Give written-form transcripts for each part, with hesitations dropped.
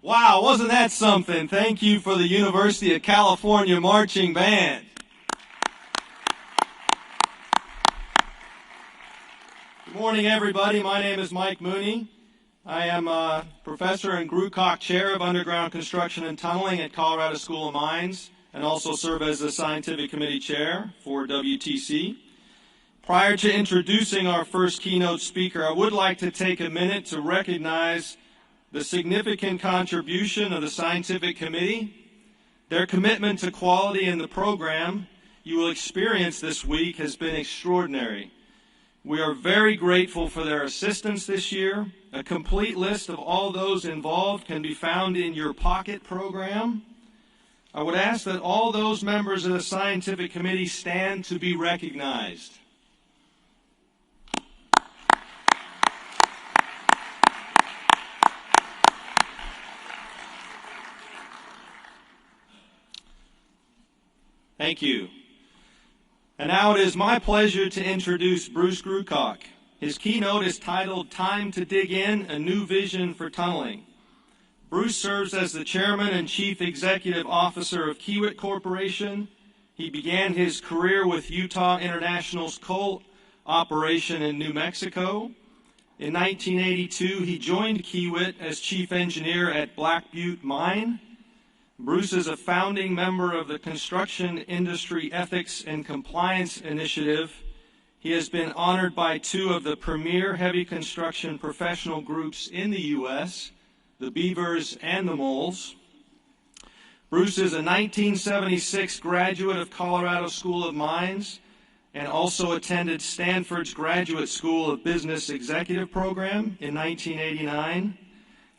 Wow, wasn't that something? Thank you for the University of California Marching Band. Good morning, everybody. My name is Mike Mooney. I am a professor and Grewcock Chair of Underground Construction and Tunneling at Colorado School of Mines. and also serve as the Scientific Committee Chair for WTC. Prior to introducing our first keynote speaker, I would like to take a minute to recognize the significant contribution of the Scientific Committee. Their commitment to quality in the program you will experience this week has been extraordinary. We are very grateful for their assistance this year. A complete list of all those involved can be found in your pocket program. I would ask that all those members of the Scientific Committee stand to be recognized. Thank you. And now it is my pleasure to introduce Bruce Grewcock. His keynote is titled Time to Dig In, A New Vision for Tunneling. Bruce serves as the Chairman and Chief Executive Officer of Kiewit Corporation. He began his career with Utah International's coal operation in New Mexico. In 1982, he joined Kiewit as Chief Engineer at Black Butte Mine. Bruce is a founding member of the Construction Industry Ethics and Compliance Initiative. He has been honored by two of the premier heavy construction professional groups in the U.S., the Beavers and the Moles. Bruce is a 1976 graduate of Colorado School of Mines and also attended Stanford's Graduate School of Business Executive Program in 1989.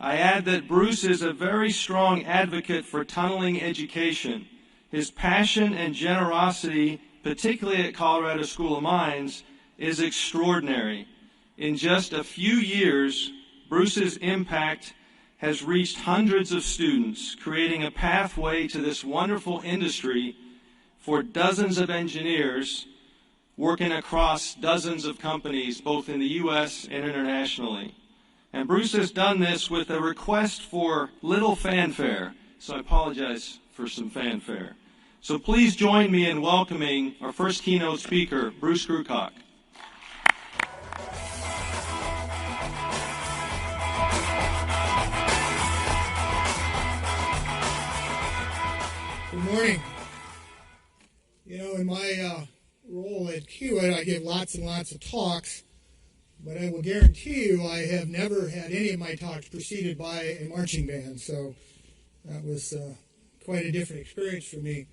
I add that Bruce is a very strong advocate for tunneling education. His passion and generosity, particularly at Colorado School of Mines, is extraordinary. In just a few years, Bruce's impact has reached hundreds of students, creating a pathway to this wonderful industry for dozens of engineers working across dozens of companies, both in the U.S. and internationally. And Bruce has done this with a request for little fanfare, so I apologize for some fanfare. So please join me in welcoming our first keynote speaker, Bruce Grewcock. Good morning. You know, in my role at Kiewit, I give lots and lots of talks. But I will guarantee you I have never had any of my talks preceded by a marching band, so that was quite a different experience for me.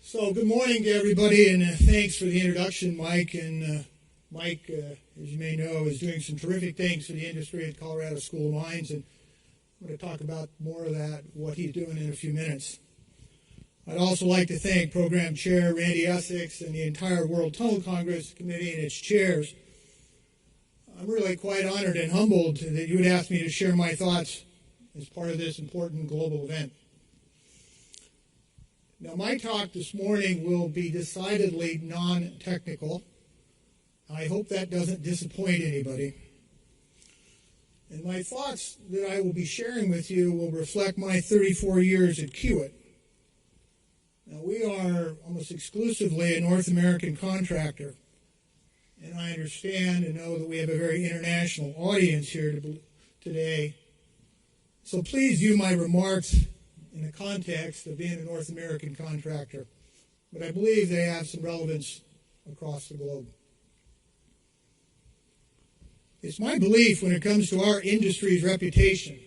So good morning to everybody, and thanks for the introduction, Mike. And Mike, as you may know, is doing some terrific things for the industry at Colorado School of Mines, and I'm going to talk about more of that, what he's doing in a few minutes. I'd also like to thank Program Chair Randy Essex and the entire World Tunnel Congress Committee and its chairs. I'm really quite honored and humbled that you would ask me to share my thoughts as part of this important global event. Now, my talk this morning will be decidedly non-technical. I hope that doesn't disappoint anybody. And my thoughts that I will be sharing with you will reflect my 34 years at Kiewit. Now, we are almost exclusively a North American contractor, and I understand and know that we have a very international audience here today. So please view my remarks in the context of being a North American contractor, but I believe they have some relevance across the globe. It's my belief when it comes to our industry's reputation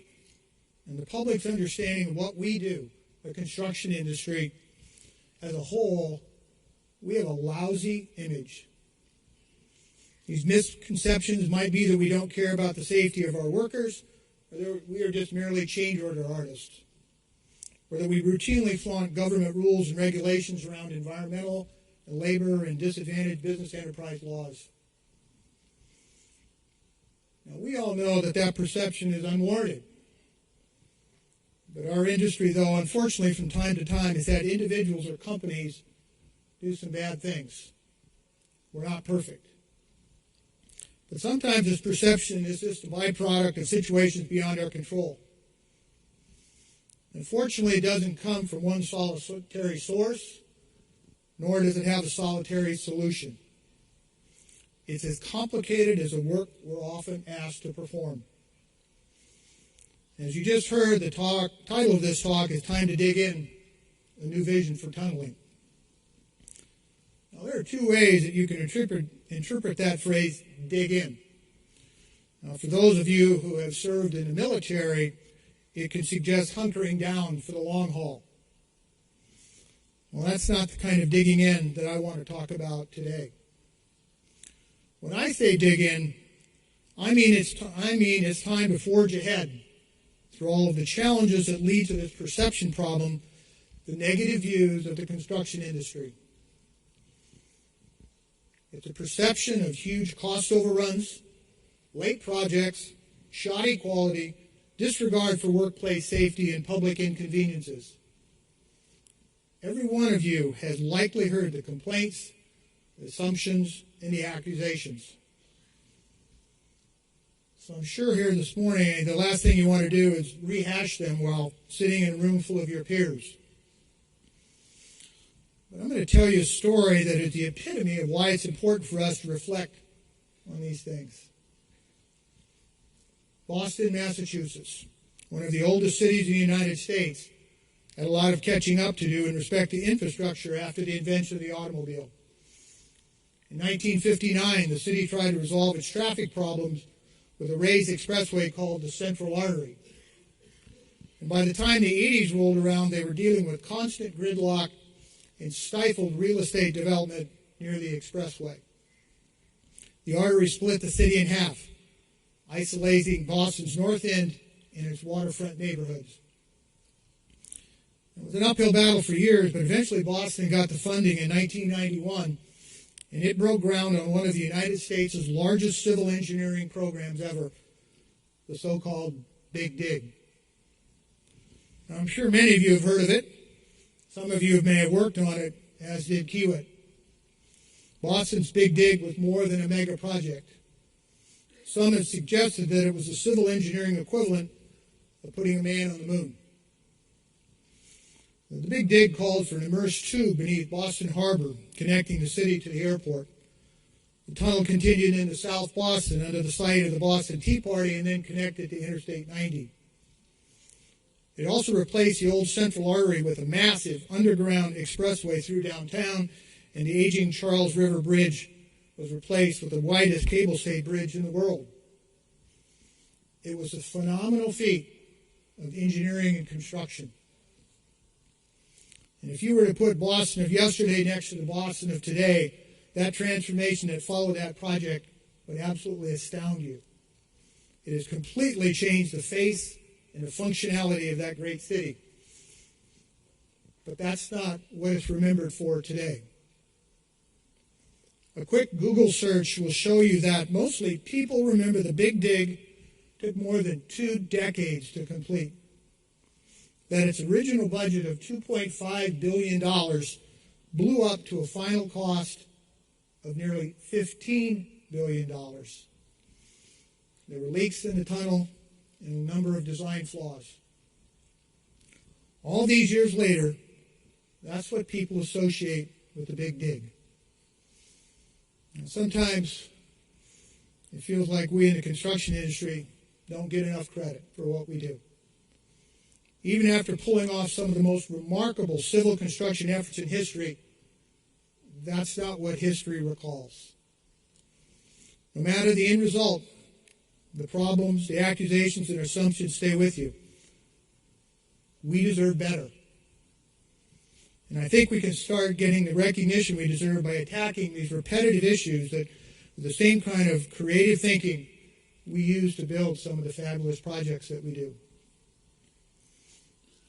and the public's understanding of what we do, the construction industry, as a whole, we have a lousy image. These misconceptions might be that we don't care about the safety of our workers, or that we are just merely change order artists, or that we routinely flaunt government rules and regulations around environmental and labor and disadvantaged business enterprise laws. Now, we all know that that perception is unwarranted. But our industry, though, unfortunately, from time to time, has had individuals or companies do some bad things. We're not perfect. But sometimes this perception is just a byproduct of situations beyond our control. Unfortunately, it doesn't come from one solitary source, nor does it have a solitary solution. It's as complicated as the work we're often asked to perform. As you just heard, the title of this talk is Time to Dig In, a New Vision for Tunneling. Now, there are two ways that you can interpret that phrase, dig in. Now, for those of you who have served in the military, it can suggest hunkering down for the long haul. Well, that's not the kind of digging in that I want to talk about today. When I say dig in, I mean it's time to forge ahead through all of the challenges that lead to this perception problem, the negative views of the construction industry. It's a perception of huge cost overruns, late projects, shoddy quality, disregard for workplace safety, and public inconveniences. Every one of you has likely heard the complaints, the assumptions, and the accusations. So I'm sure here this morning, the last thing you want to do is rehash them while sitting in a room full of your peers. But I'm going to tell you a story that is the epitome of why it's important for us to reflect on these things. Boston, Massachusetts, one of the oldest cities in the United States, had a lot of catching up to do in respect to infrastructure after the invention of the automobile. In 1959, the city tried to resolve its traffic problems with a raised expressway called the Central Artery. And by the time the 80s rolled around, they were dealing with constant gridlock and stifled real estate development near the expressway. The artery split the city in half, isolating Boston's north end and its waterfront neighborhoods. It was an uphill battle for years, but eventually Boston got the funding in 1991, and it broke ground on one of the United States' largest civil engineering programs ever, the so-called Big Dig. Now, I'm sure many of you have heard of it. Some of you may have worked on it, as did Kiewit. Boston's Big Dig was more than a mega project. Some have suggested that it was the civil engineering equivalent of putting a man on the moon. The Big Dig called for an immersed tube beneath Boston Harbor, connecting the city to the airport. The tunnel continued into South Boston under the site of the Boston Tea Party and then connected to Interstate 90. It also replaced the old Central Artery with a massive underground expressway through downtown, and the aging Charles River Bridge was replaced with the widest cable-stayed bridge in the world. It was a phenomenal feat of engineering and construction. And if you were to put Boston of yesterday next to the Boston of today, that transformation that followed that project would absolutely astound you. It has completely changed the face and the functionality of that great city. But that's not what it's remembered for today. A quick Google search will show you that mostly people remember the Big Dig took more than 2 decades to complete. That its original budget of $2.5 billion blew up to a final cost of nearly $15 billion. There were leaks in the tunnel and a number of design flaws. All these years later, that's what people associate with the Big Dig. And sometimes it feels like we in the construction industry don't get enough credit for what we do. Even after pulling off some of the most remarkable civil construction efforts in history, that's not what history recalls. No matter the end result, the problems, the accusations, and assumptions stay with you. We deserve better. And I think we can start getting the recognition we deserve by attacking these repetitive issues that with the same kind of creative thinking we use to build some of the fabulous projects that we do.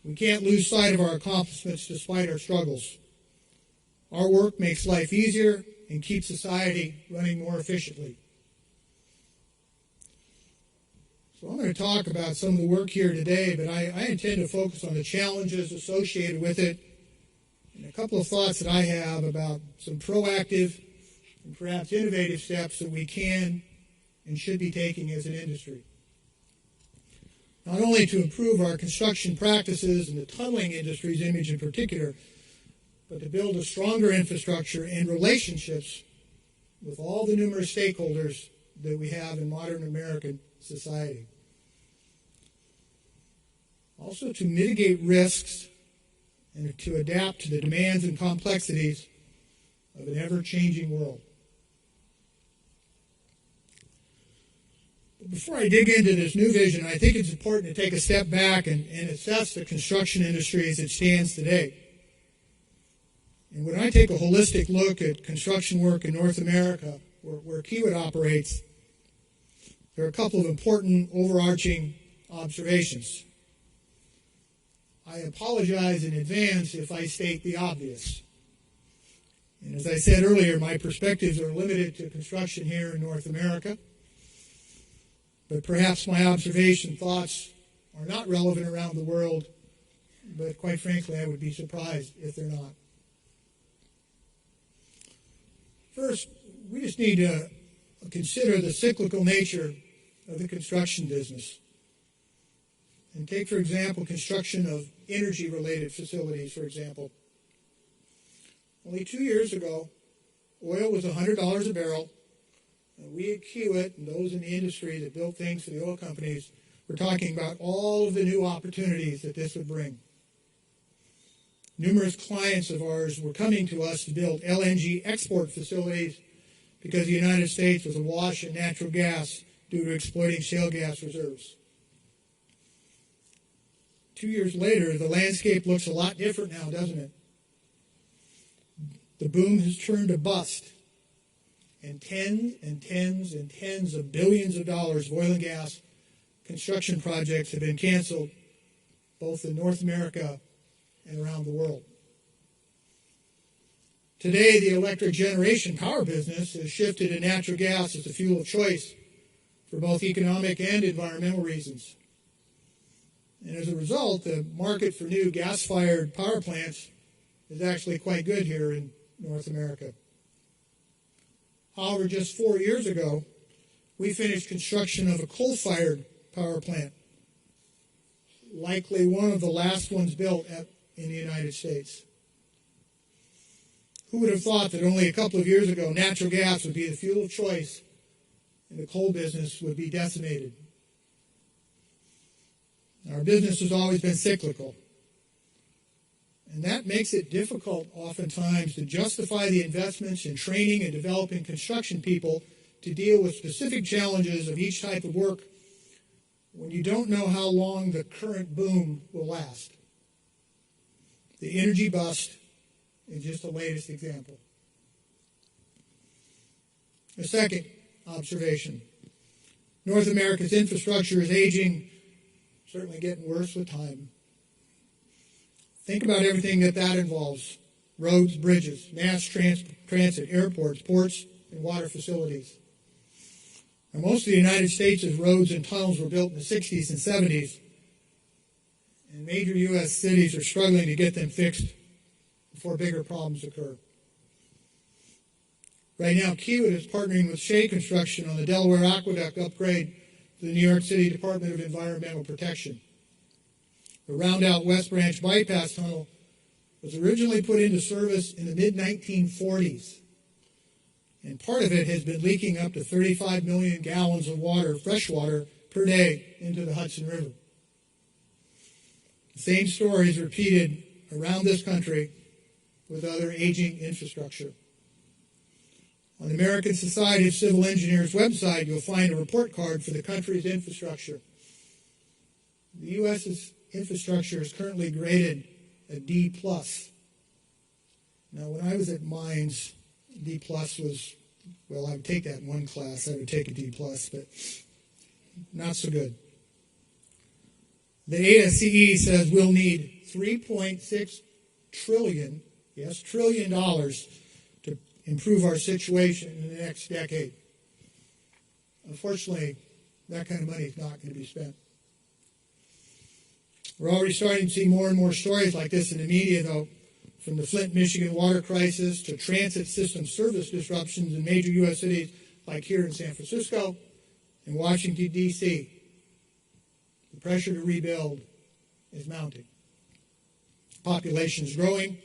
We can't lose sight of our accomplishments despite our struggles. Our work makes life easier and keeps society running more efficiently. So I'm going to talk about some of the work here today, but I intend to focus on the challenges associated with it and a couple of thoughts that I have about some proactive and perhaps innovative steps that we can and should be taking as an industry. Not only to improve our construction practices and the tunneling industry's image in particular, but to build a stronger infrastructure and relationships with all the numerous stakeholders that we have in modern American society. also to mitigate risks and to adapt to the demands and complexities of an ever-changing world. But before I dig into this new vision, I think it's important to take a step back and assess the construction industry as it stands today. And when I take a holistic look at construction work in North America, where Kiewit operates, there are a couple of important overarching observations. I apologize in advance if I state the obvious. And as I said earlier, my perspectives are limited to construction here in North America. But perhaps my observation thoughts are not relevant around the world, but quite frankly, I would be surprised if they're not. First, we just need to consider the cyclical nature of the construction business. And take, for example, construction of energy-related facilities, for example. Only 2 years ago, oil was $100 a barrel. And we at Kiewit and those in the industry that built things for the oil companies were talking about all of the new opportunities that this would bring. Numerous clients of ours were coming to us to build LNG export facilities because the United States was awash in natural gas due to exploiting shale gas reserves. 2 years later, the landscape looks a lot different now, doesn't it? The boom has turned to bust, and tens and tens and tens of billions of dollars of oil and gas construction projects have been canceled, both in North America and around the world. Today, the electric generation power business has shifted to natural gas as the fuel of choice for both economic and environmental reasons. And as a result, the market for new gas-fired power plants is actually quite good here in North America. However, just 4 years ago, we finished construction of a coal-fired power plant, likely one of the last ones built in the United States. Who would have thought that only a couple of years ago natural gas would be the fuel of choice and the coal business would be decimated? Our business has always been cyclical, and that makes it difficult oftentimes to justify the investments in training and developing construction people to deal with specific challenges of each type of work when you don't know how long the current boom will last. The energy bust is just the latest example. A second observation. North America's infrastructure is aging, certainly getting worse with time. Think about everything that involves. Roads, bridges, mass transit, airports, ports, and water facilities. Now, most of the United States' roads and tunnels were built in the 60s and 70s, and major U.S. cities are struggling to get them fixed before bigger problems occur. Right now, Kiewit is partnering with Shea Construction on the Delaware Aqueduct upgrade to the New York City Department of Environmental Protection. The Roundout West Branch Bypass Tunnel was originally put into service in the mid-1940s, and part of it has been leaking up to 35 million gallons of water, fresh water, per day into the Hudson River. The same story is repeated around this country with other aging infrastructure. On the American Society of Civil Engineers website, you'll find a report card for the country's infrastructure. The U.S.'s infrastructure is currently graded a D+. Now, when I was at Mines, D+ was, well, I would take that in one class. I would take a D+, but not so good. The ASCE says we'll need $3.6 trillion, yes, trillion dollars to improve our situation in the next decade. Unfortunately, that kind of money is not going to be spent. We're already starting to see more and more stories like this in the media, though, from the Flint, Michigan water crisis to transit system service disruptions in major U.S. cities like here in San Francisco and Washington, D.C. The pressure to rebuild is mounting. Population is growing,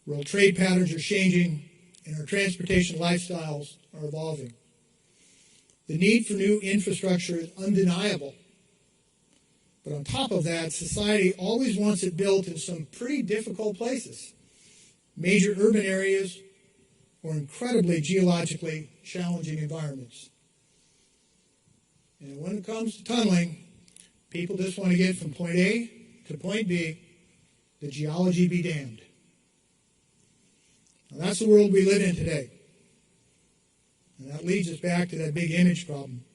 world trade patterns are changing, and our transportation lifestyles are evolving. The need for new infrastructure is undeniable, But on top of that, society always wants it built in some pretty difficult places, major urban areas or incredibly geologically challenging environments. And when it comes to tunneling, people just want to get from point A to point B, the geology be damned. Now, that's the world we live in today. And that leads us back to that big image problem.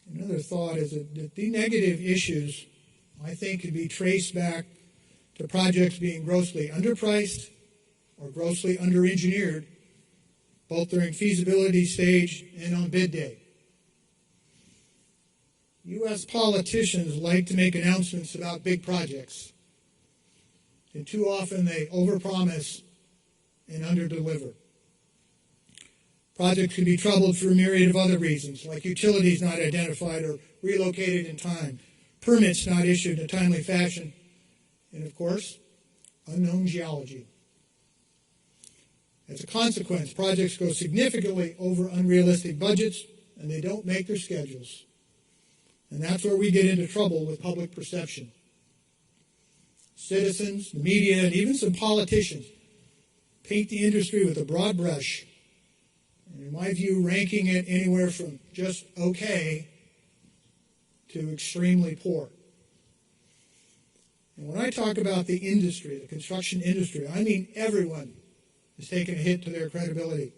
Another thought is that the negative issues, I think, could be traced back to projects being grossly underpriced or grossly under-engineered, both during feasibility stage and on bid day. U.S. politicians like to make announcements about big projects, and too often they overpromise and underdeliver. Projects can be troubled for a myriad of other reasons, like utilities not identified or relocated in time, permits not issued in a timely fashion, and of course, unknown geology. As a consequence, projects go significantly over unrealistic budgets, and they don't make their schedules. And that's where we get into trouble with public perception. Citizens, the media, and even some politicians paint the industry with a broad brush, and in my view, ranking it anywhere from just okay to extremely poor. And when I talk about the industry, the construction industry, I mean everyone has taken a hit to their credibility.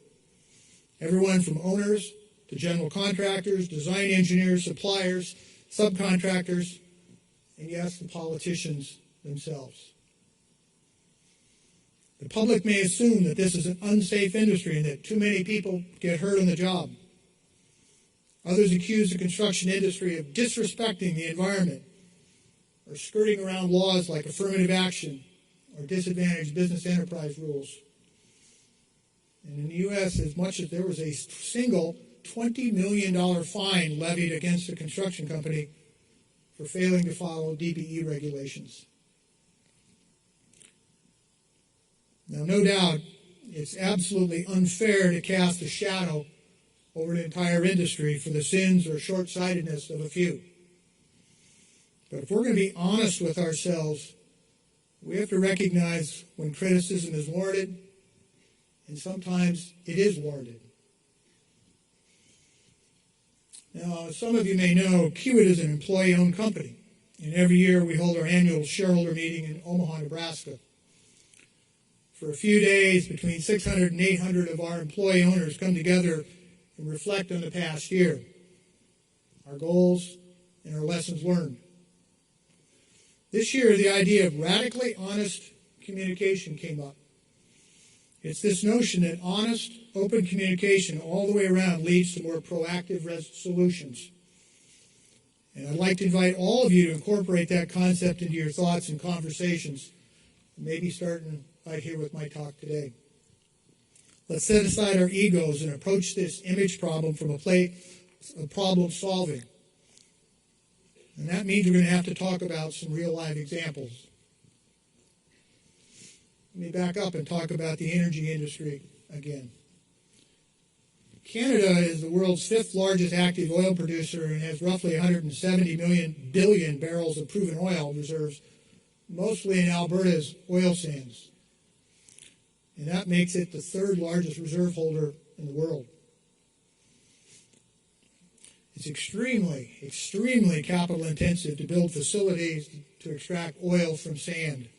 Everyone from owners to general contractors, design engineers, suppliers, subcontractors, and yes, the politicians themselves. The public may assume that this is an unsafe industry and that too many people get hurt on the job. Others accuse the construction industry of disrespecting the environment or skirting around laws like affirmative action or disadvantaged business enterprise rules. And in the U.S., as much as there was a single $20 million fine levied against a construction company for failing to follow DPE regulations. Now, no doubt, it's absolutely unfair to cast a shadow over the entire industry for the sins or short-sightedness of a few. But if we're going to be honest with ourselves, we have to recognize when criticism is warranted, and sometimes it is warranted. Now, as some of you may know, Kiewit is an employee-owned company, and every year we hold our annual shareholder meeting in Omaha, Nebraska. For a few days, between 600 and 800 of our employee owners come together and reflect on the past year, our goals, and our lessons learned. This year, the idea of radically honest communication came up. It's this notion that honest, open communication all the way around leads to more proactive solutions. And I'd like to invite all of you to incorporate that concept into your thoughts and conversations, maybe starting right here with my talk today. Let's set aside our egos and approach this image problem from a place of problem solving. And that means we're going to have to talk about some real life examples. Let me back up and talk about the energy industry again. Canada is the world's 5th largest active oil producer and has roughly 170 billion barrels of proven oil reserves, mostly in Alberta's oil sands. And that makes it the 3rd largest reserve holder in the world. It's extremely, extremely capital intensive to build facilities to extract oil from sand.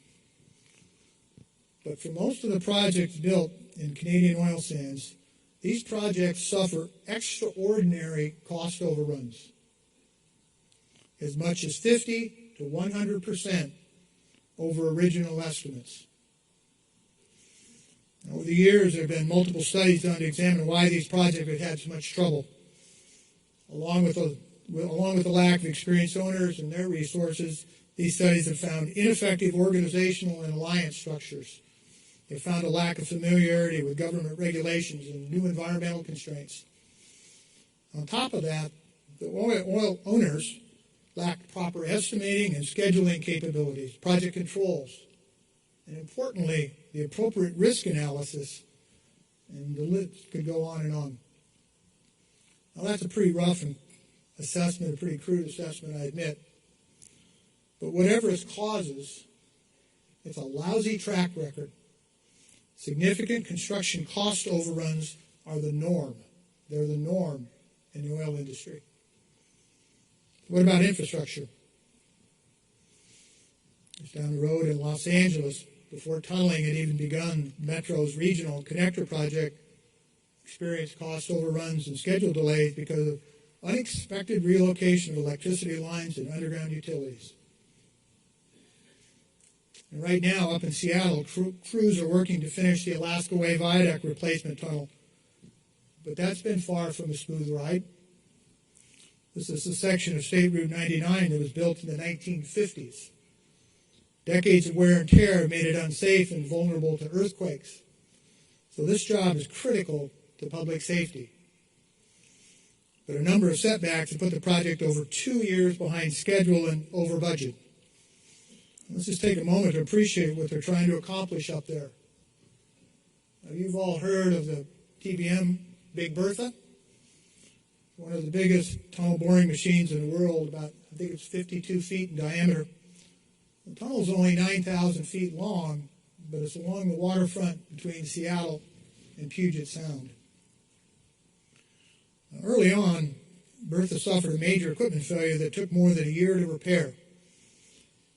But for most of the projects built in Canadian oil sands, these projects suffer extraordinary cost overruns, as much as 50 to 100% over original estimates. Over the years, there have been multiple studies done to examine why these projects have had so much trouble. Along with the lack of experienced owners and their resources, these studies have found ineffective organizational and alliance structures. They found a lack of familiarity with government regulations and new environmental constraints. On top of that, the oil owners lacked proper estimating and scheduling capabilities, project controls, and importantly, the appropriate risk analysis, and the list could go on and on. Now, that's a pretty rough assessment, a pretty crude assessment, I admit. But whatever its causes, it's a lousy track record. Significant construction cost overruns are the norm. They're the norm in the oil industry. What about infrastructure? Just down the road in Los Angeles, before tunneling had even begun, Metro's regional connector project experienced cost overruns and schedule delays because of unexpected relocation of electricity lines and underground utilities. And right now, up in Seattle, crews are working to finish the Alaska Way Viaduct replacement tunnel. But that's been far from a smooth ride. This is a section of State Route 99 that was built in the 1950s. Decades of wear and tear made it unsafe and vulnerable to earthquakes. So this job is critical to public safety. But a number of setbacks have put the project over 2 years behind schedule and over budget. Let's just take a moment to appreciate what they're trying to accomplish up there. Now, you've all heard of the TBM Big Bertha, one of the biggest tunnel boring machines in the world, about, I think it's 52 feet in diameter. The tunnel is only 9,000 feet long, but it's along the waterfront between Seattle and Puget Sound. Now, early on, Bertha suffered a major equipment failure that took more than a year to repair.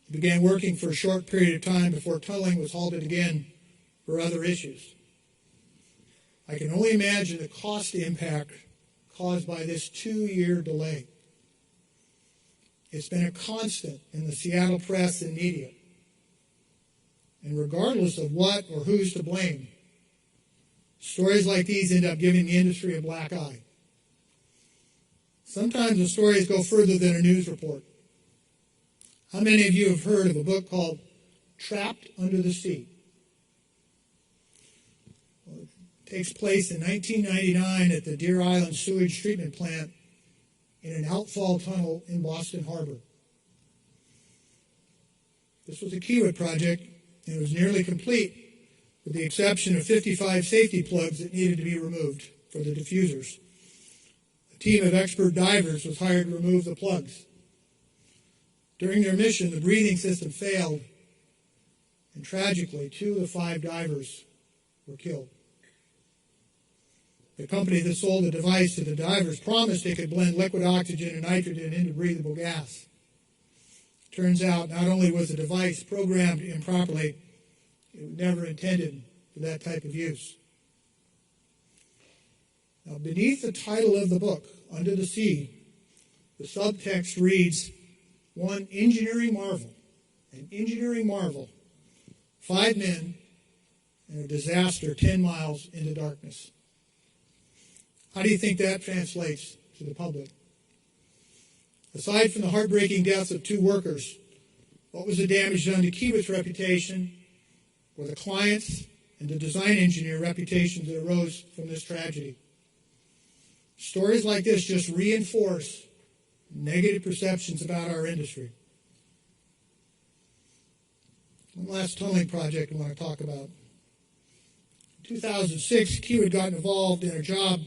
It began working for a short period of time before tunneling was halted again for other issues. I can only imagine the cost impact caused by this 2-year delay. It's been a constant in the Seattle press and media. And regardless of what or who's to blame, stories like these end up giving the industry a black eye. Sometimes the stories go further than a news report. How many of you have heard of a book called Trapped Under the Sea? Well, it takes place in 1999 at the Deer Island Sewage Treatment Plant in an outfall tunnel in Boston Harbor. This was a Kiewit project, and it was nearly complete, with the exception of 55 safety plugs that needed to be removed for the diffusers. A team of expert divers was hired to remove the plugs. During their mission, the breathing system failed, and tragically, 2 of the 5 divers were killed. The company that sold the device to the divers promised it could blend liquid oxygen and nitrogen into breathable gas. Turns out, not only was the device programmed improperly, it was never intended for that type of use. Now, beneath the title of the book, Under the Sea, the subtext reads, "One engineering marvel, an engineering marvel, 5 men, and a disaster 10 miles into darkness." How do you think that translates to the public? Aside from the heartbreaking deaths of 2 workers, what was the damage done to Kiewit's reputation, or the client's and the design engineer reputations that arose from this tragedy? Stories like this just reinforce negative perceptions about our industry. One last tunneling project I want to talk about. In 2006, Kiewit got involved in a job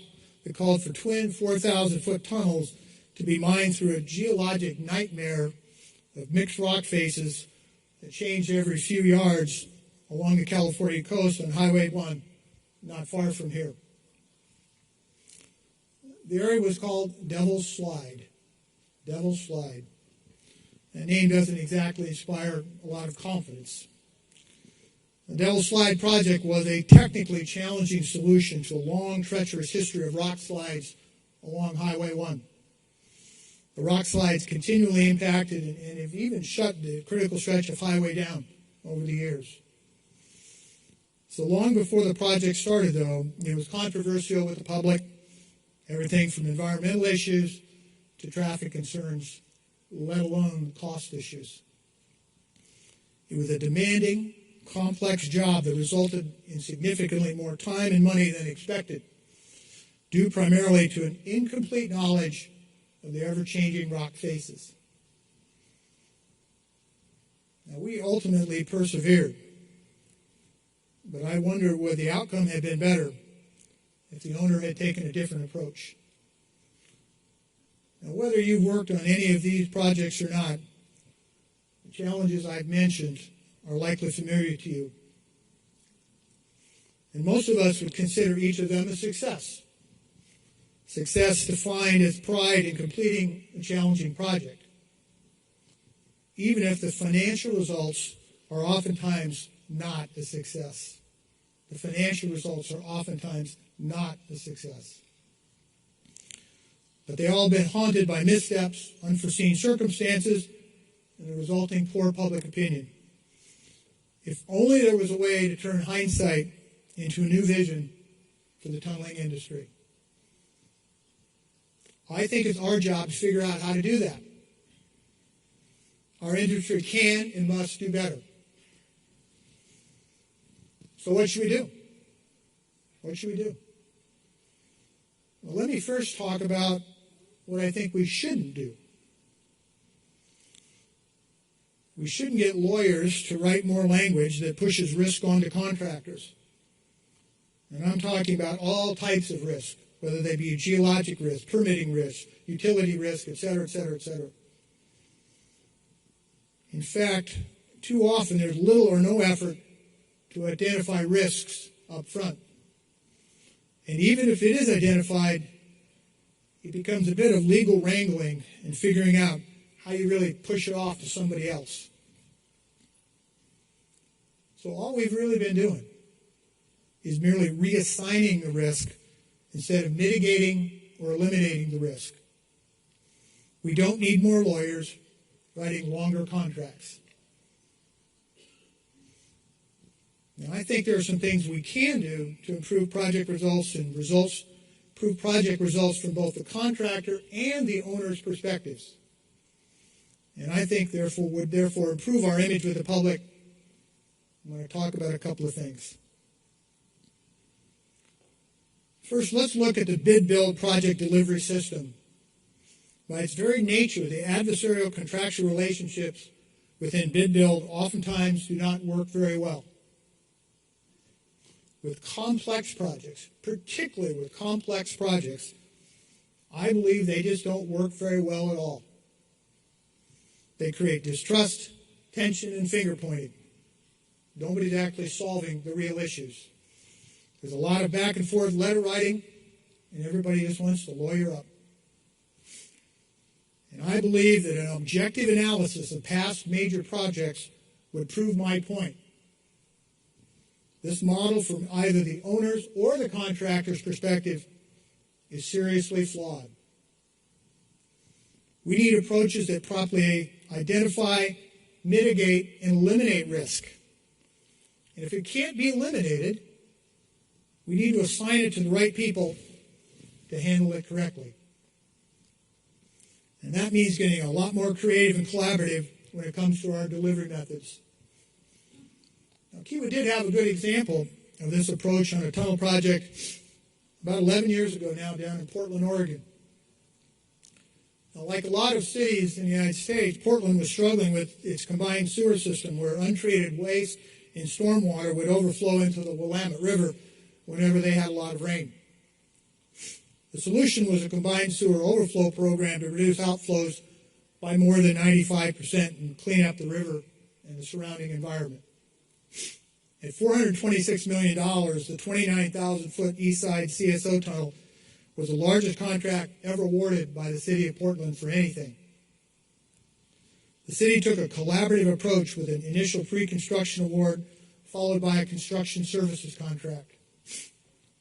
that called for twin 4,000-foot tunnels to be mined through a geologic nightmare of mixed rock faces that changed every few yards along the California coast on Highway 1, not far from here. The area was called Devil's Slide. Devil's Slide. That name doesn't exactly inspire a lot of confidence. The Devil's Slide project was a technically challenging solution to a long, treacherous history of rock slides along Highway 1. The rock slides continually impacted and have even shut the critical stretch of highway down over the years. So long before the project started, though, it was controversial with the public, everything from environmental issues to traffic concerns, let alone cost issues. It was a demanding, complex job that resulted in significantly more time and money than expected, due primarily to an incomplete knowledge of the ever-changing rock faces. Now, we ultimately persevered, but I wonder would the outcome have been better if the owner had taken a different approach. Now, whether you've worked on any of these projects or not, the challenges I've mentioned are likely familiar to you. And most of us would consider each of them a success. Success defined as pride in completing a challenging project, even if the financial results are oftentimes not a success. The financial results are oftentimes not a success. But they've all been haunted by missteps, unforeseen circumstances, and the resulting poor public opinion. If only there was a way to turn hindsight into a new vision for the tunneling industry. I think it's our job to figure out how to do that. Our industry can and must do better. So what should we do? What should we do? Well, let me first talk about what I think we shouldn't do. We shouldn't get lawyers to write more language that pushes risk onto contractors. And I'm talking about all types of risk, whether they be geologic risk, permitting risk, utility risk, et cetera, et cetera, et cetera. In fact, too often there's little or no effort to identify risks up front. And even if it is identified, it becomes a bit of legal wrangling and figuring out how you really push it off to somebody else. So all we've really been doing is merely reassigning the risk instead of mitigating or eliminating the risk. We don't need more lawyers writing longer contracts. Now, I think there are some things we can do to improve project results improve project results from both the contractor and the owner's perspectives. And I think, would improve our image with the public. I'm going to talk about a couple of things. First, let's look at the bid-build project delivery system. By its very nature, the adversarial contractual relationships within bid-build oftentimes do not work very well. With complex projects, particularly with complex projects, I believe they just don't work very well at all. They create distrust, tension, and finger-pointing. Nobody's actually solving the real issues. There's a lot of back and forth letter writing, and everybody just wants to lawyer up. And I believe that an objective analysis of past major projects would prove my point. This model, from either the owner's or the contractor's perspective, is seriously flawed. We need approaches that properly identify, mitigate, and eliminate risk. And if it can't be eliminated, we need to assign it to the right people to handle it correctly. And that means getting a lot more creative and collaborative when it comes to our delivery methods. Now, Kiewit did have a good example of this approach on a tunnel project about 11 years ago now down in Portland, Oregon. Now, like a lot of cities in the United States, Portland was struggling with its combined sewer system where untreated waste and stormwater would overflow into the Willamette River whenever they had a lot of rain. The solution was a combined sewer overflow program to reduce outflows by more than 95% and clean up the river and the surrounding environment. At $426 million, the 29,000-foot East Side CSO tunnel was the largest contract ever awarded by the city of Portland for anything. The city took a collaborative approach with an initial pre-construction award followed by a construction services contract.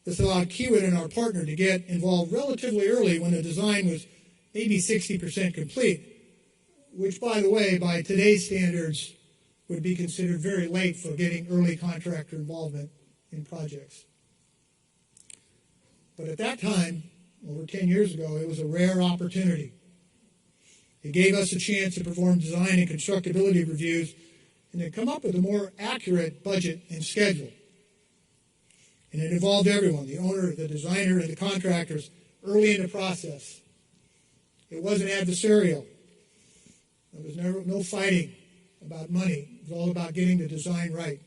This allowed Kiewit and our partner to get involved relatively early when the design was maybe 60% complete, which, by the way, by today's standards, would be considered very late for getting early contractor involvement in projects. But at that time, over 10 years ago, it was a rare opportunity. It gave us a chance to perform design and constructability reviews and then come up with a more accurate budget and schedule. And it involved everyone, the owner, the designer, and the contractors, early in the process. It wasn't adversarial. There was no fighting about money. It was all about getting the design right.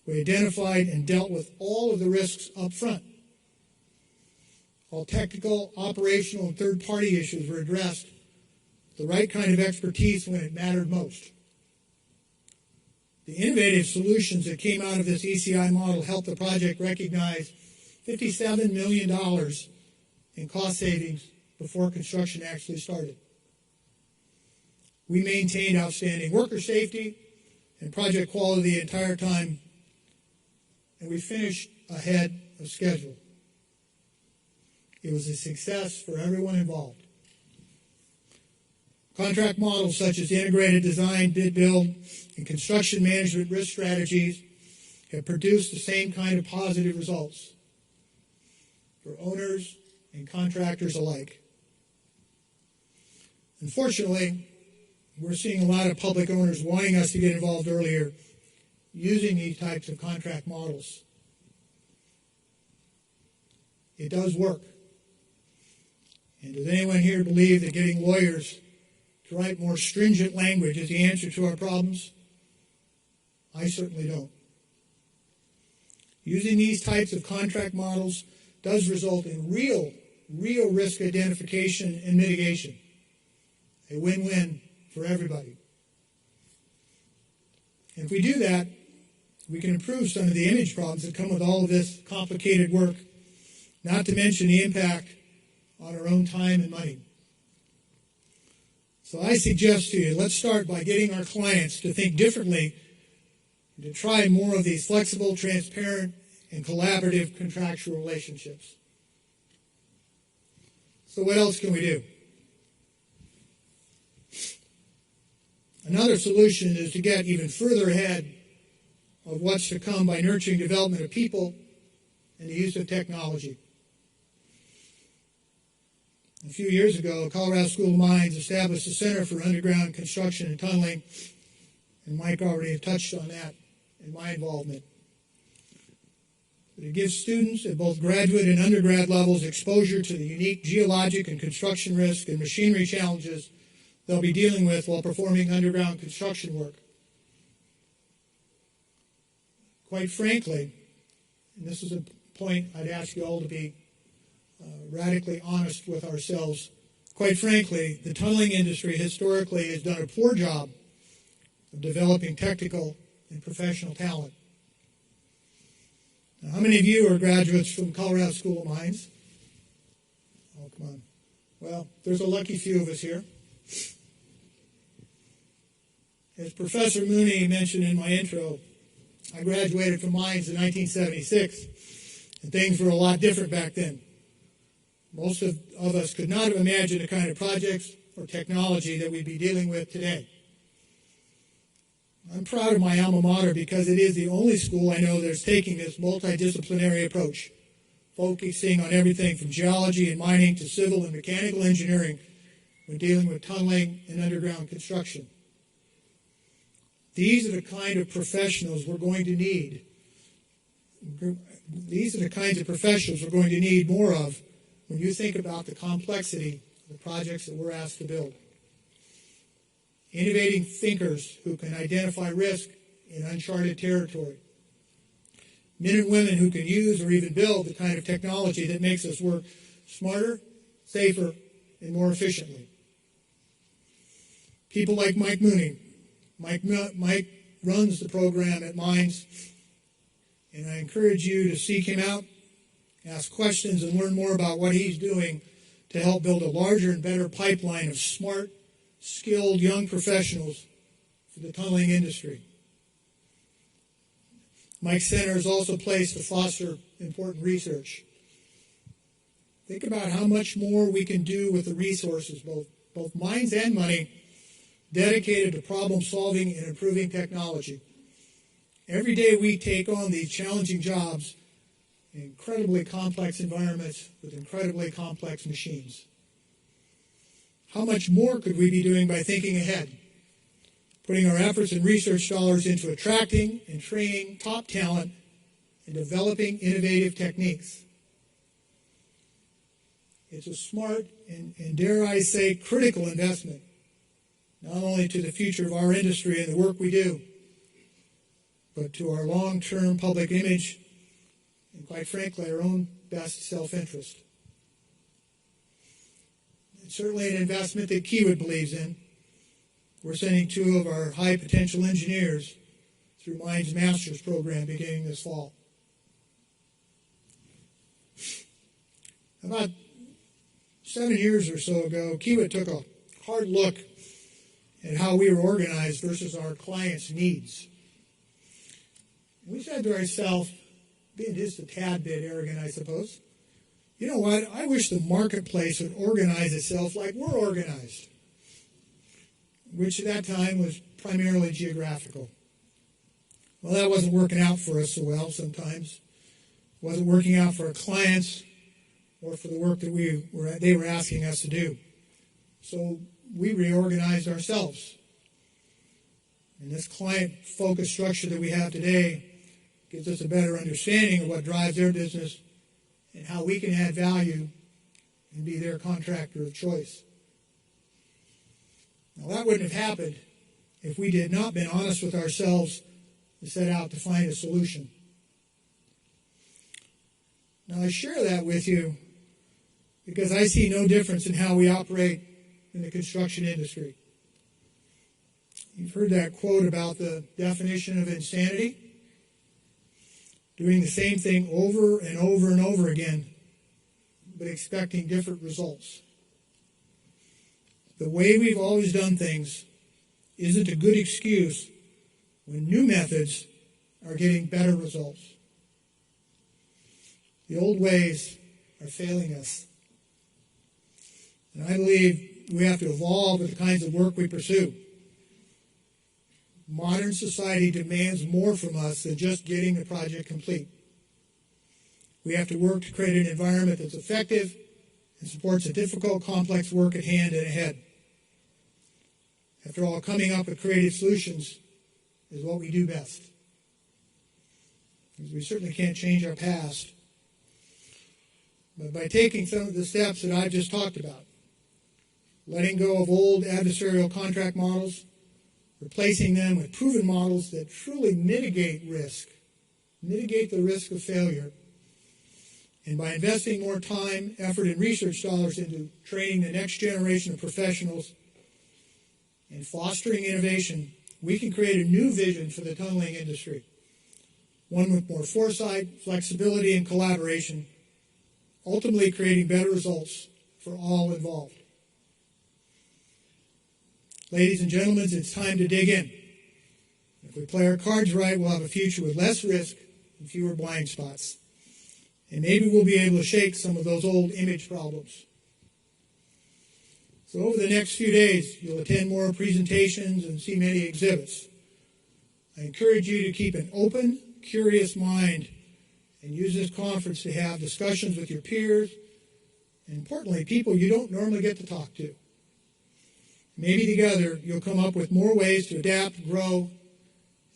We identified and dealt with all of the risks up front. All technical, operational, and third-party issues were addressed with the right kind of expertise when it mattered most. The innovative solutions that came out of this ECI model helped the project recognize $57 million in cost savings before construction actually started. We maintained outstanding worker safety and project quality the entire time, and we finished ahead of schedule. It was a success for everyone involved. Contract models such as integrated design, bid build, and construction management risk strategies have produced the same kind of positive results for owners and contractors alike. Unfortunately, we're seeing a lot of public owners wanting us to get involved earlier using these types of contract models. It does work. And does anyone here believe that getting lawyers to write more stringent language is the answer to our problems? I certainly don't. Using these types of contract models does result in real risk identification and mitigation. A win-win for everybody. And if we do that, we can improve some of the image problems that come with all of this complicated work, not to mention the impact on our own time and money. So I suggest to you, let's start by getting our clients to think differently and to try more of these flexible, transparent, and collaborative contractual relationships. So what else can we do? Another solution is to get even further ahead of what's to come by nurturing development of people and the use of technology. A few years ago, Colorado School of Mines established a Center for Underground Construction and Tunneling, and Mike already touched on that in my involvement. But it gives students at both graduate and undergrad levels exposure to the unique geologic and construction risk and machinery challenges they'll be dealing with while performing underground construction work. Quite frankly, and this is a point I'd ask you all to be radically honest with ourselves, quite frankly, the tunneling industry historically has done a poor job of developing technical and professional talent. Now, how many of you are graduates from Colorado School of Mines? Oh, come on. Well, there's a lucky few of us here. As Professor Mooney mentioned in my intro, I graduated from Mines in 1976, and things were a lot different back then. Most of us could not have imagined the kind of projects or technology that we'd be dealing with today. I'm proud of my alma mater because it is the only school I know that's taking this multidisciplinary approach, focusing on everything from geology and mining to civil and mechanical engineering when dealing with tunneling and underground construction. These are the kind of professionals we're going to need. These are the kinds of professionals we're going to need more of when you think about the complexity of the projects that we're asked to build. Innovating thinkers who can identify risk in uncharted territory. Men and women who can use or even build the kind of technology that makes us work smarter, safer, and more efficiently. People like Mike Mooney. Mike runs the program at Mines, and I encourage you to seek him out, ask questions, and learn more about what he's doing to help build a larger and better pipeline of smart, skilled young professionals for the tunneling industry. Mike's center is also placed to foster important research. Think about how much more we can do with the resources, both minds and money, dedicated to problem solving and improving technology. Every day we take on these challenging jobs in incredibly complex environments with incredibly complex machines. How much more could we be doing by thinking ahead, putting our efforts and research dollars into attracting and training top talent and developing innovative techniques? It's a smart and dare I say, critical investment, not only to the future of our industry and the work we do, but to our long-term public image and, quite frankly, our own best self-interest. It's certainly an investment that Kiewit believes in. We're sending 2 of our high-potential engineers through Mind's Master's program beginning this fall. About 7 years or so ago, Kiewit took a hard look at how we were organized versus our clients' needs. We said to ourselves, being just a tad bit arrogant, I suppose, you know what, I wish the marketplace would organize itself like we're organized, which at that time was primarily geographical. Well, that wasn't working out for us so well sometimes. It wasn't working out for our clients or for the work that they were asking us to do. So we reorganized ourselves. And this client-focused structure that we have today gives us a better understanding of what drives their business and how we can add value and be their contractor of choice. Now, that wouldn't have happened if we had not been honest with ourselves and set out to find a solution. Now, I share that with you because I see no difference in how we operate in the construction industry. You've heard that quote about the definition of insanity. Doing the same thing over and over and over again, but expecting different results. The way we've always done things isn't a good excuse when new methods are getting better results. The old ways are failing us. And I believe we have to evolve with the kinds of work we pursue. Modern society demands more from us than just getting the project complete. We have to work to create an environment that's effective and supports the difficult, complex work at hand and ahead. After all, coming up with creative solutions is what we do best. Because we certainly can't change our past. But by taking some of the steps that I've just talked about, letting go of old adversarial contract models, replacing them with proven models that truly mitigate the risk of failure, and by investing more time, effort, and research dollars into training the next generation of professionals and fostering innovation, we can create a new vision for the tunneling industry, one with more foresight, flexibility, and collaboration, ultimately creating better results for all involved. Ladies and gentlemen, it's time to dig in. If we play our cards right, we'll have a future with less risk and fewer blind spots. And maybe we'll be able to shake some of those old image problems. So over the next few days, you'll attend more presentations and see many exhibits. I encourage you to keep an open, curious mind and use this conference to have discussions with your peers and, importantly, people you don't normally get to talk to. Maybe together you'll come up with more ways to adapt, grow,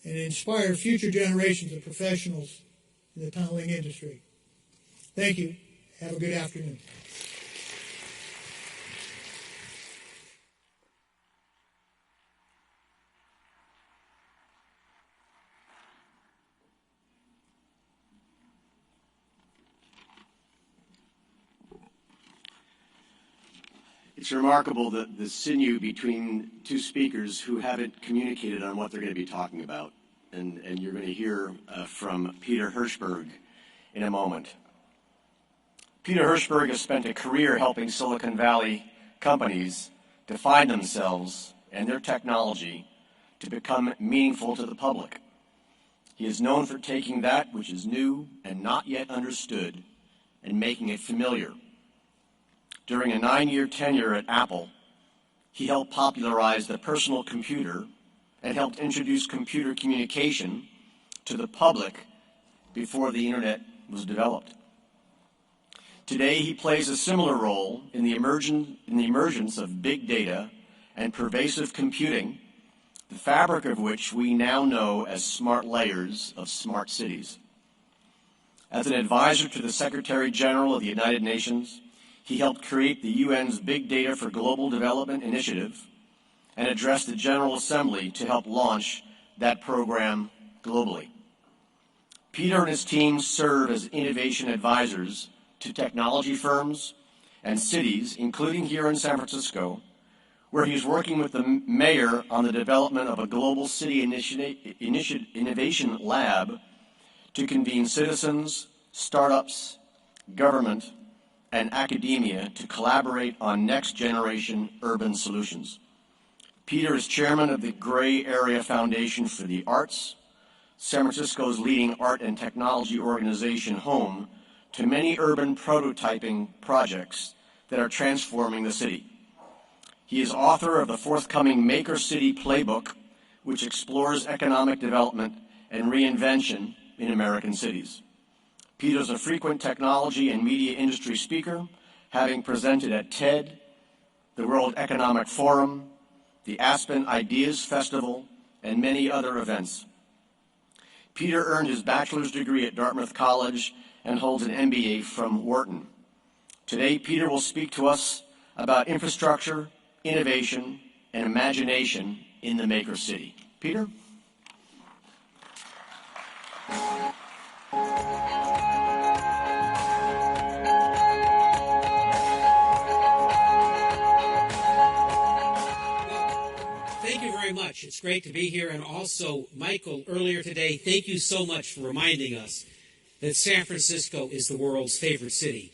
and inspire future generations of professionals in the tunneling industry. Thank you. Have a good afternoon. It's remarkable that the sinew between two speakers who haven't communicated on what they're going to be talking about. And you're going to hear from Peter Hirshberg in a moment. Peter Hirshberg has spent a career helping Silicon Valley companies define themselves and their technology to become meaningful to the public. He is known for taking that which is new and not yet understood and making it familiar. During a 9-year tenure at Apple, he helped popularize the personal computer and helped introduce computer communication to the public before the internet was developed. Today, he plays a similar role in the emergence of big data and pervasive computing, the fabric of which we now know as smart layers of smart cities. As an advisor to the Secretary General of the United Nations, he helped create the UN's Big Data for Global Development initiative and addressed the General Assembly to help launch that program globally. Peter and his team serve as innovation advisors to technology firms and cities, including here in San Francisco, where he's working with the mayor on the development of a global city innovation lab to convene citizens, startups, government, and academia to collaborate on next-generation urban solutions. Peter is chairman of the Gray Area Foundation for the Arts, San Francisco's leading art and technology organization, home to many urban prototyping projects that are transforming the city. He is author of the forthcoming Maker City Playbook, which explores economic development and reinvention in American cities. Peter's a frequent technology and media industry speaker, having presented at TED, the World Economic Forum, the Aspen Ideas Festival, and many other events. Peter earned his bachelor's degree at Dartmouth College and holds an MBA from Wharton. Today, Peter will speak to us about infrastructure, innovation, and imagination in the Maker City. Peter? Thank you very much. It's great to be here. And also, Michael, earlier today, thank you so much for reminding us that San Francisco is the world's favorite city.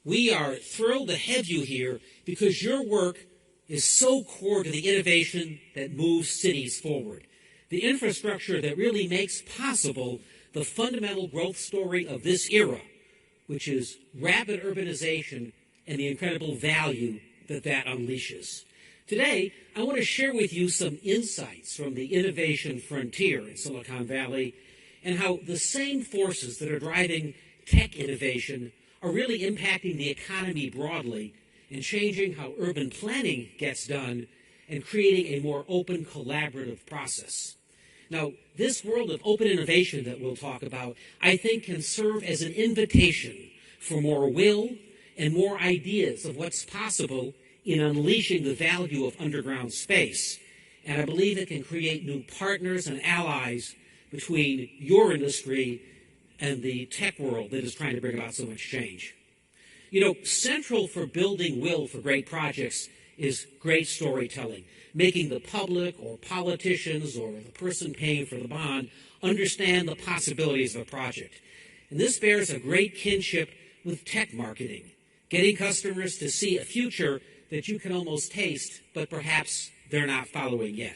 We are thrilled to have you here because your work is so core to the innovation that moves cities forward, the infrastructure that really makes possible the fundamental growth story of this era, which is rapid urbanization and the incredible value that that unleashes. Today, I want to share with you some insights from the innovation frontier in Silicon Valley and how the same forces that are driving tech innovation are really impacting the economy broadly and changing how urban planning gets done and creating a more open, collaborative process. Now, this world of open innovation that we'll talk about, I think, can serve as an invitation for more will and more ideas of what's possible in unleashing the value of underground space. And I believe it can create new partners and allies between your industry and the tech world that is trying to bring about so much change. You know, central for building will for great projects is great storytelling, making the public or politicians or the person paying for the bond understand the possibilities of a project. And this bears a great kinship with tech marketing, getting customers to see a future that you can almost taste, but perhaps they're not following yet.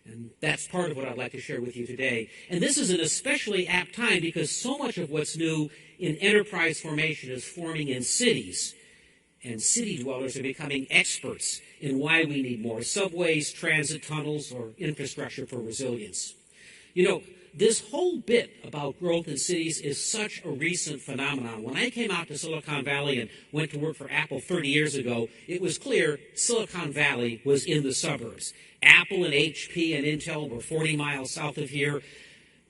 And that's part of what I'd like to share with you today. And this is an especially apt time because so much of what's new in enterprise formation is forming in cities. And city dwellers are becoming experts in why we need more subways, transit tunnels, or infrastructure for resilience. You know, this whole bit about growth in cities is such a recent phenomenon. When I came out to Silicon Valley and went to work for Apple 30 years ago, it was clear Silicon Valley was in the suburbs. Apple and HP and Intel were 40 miles south of here.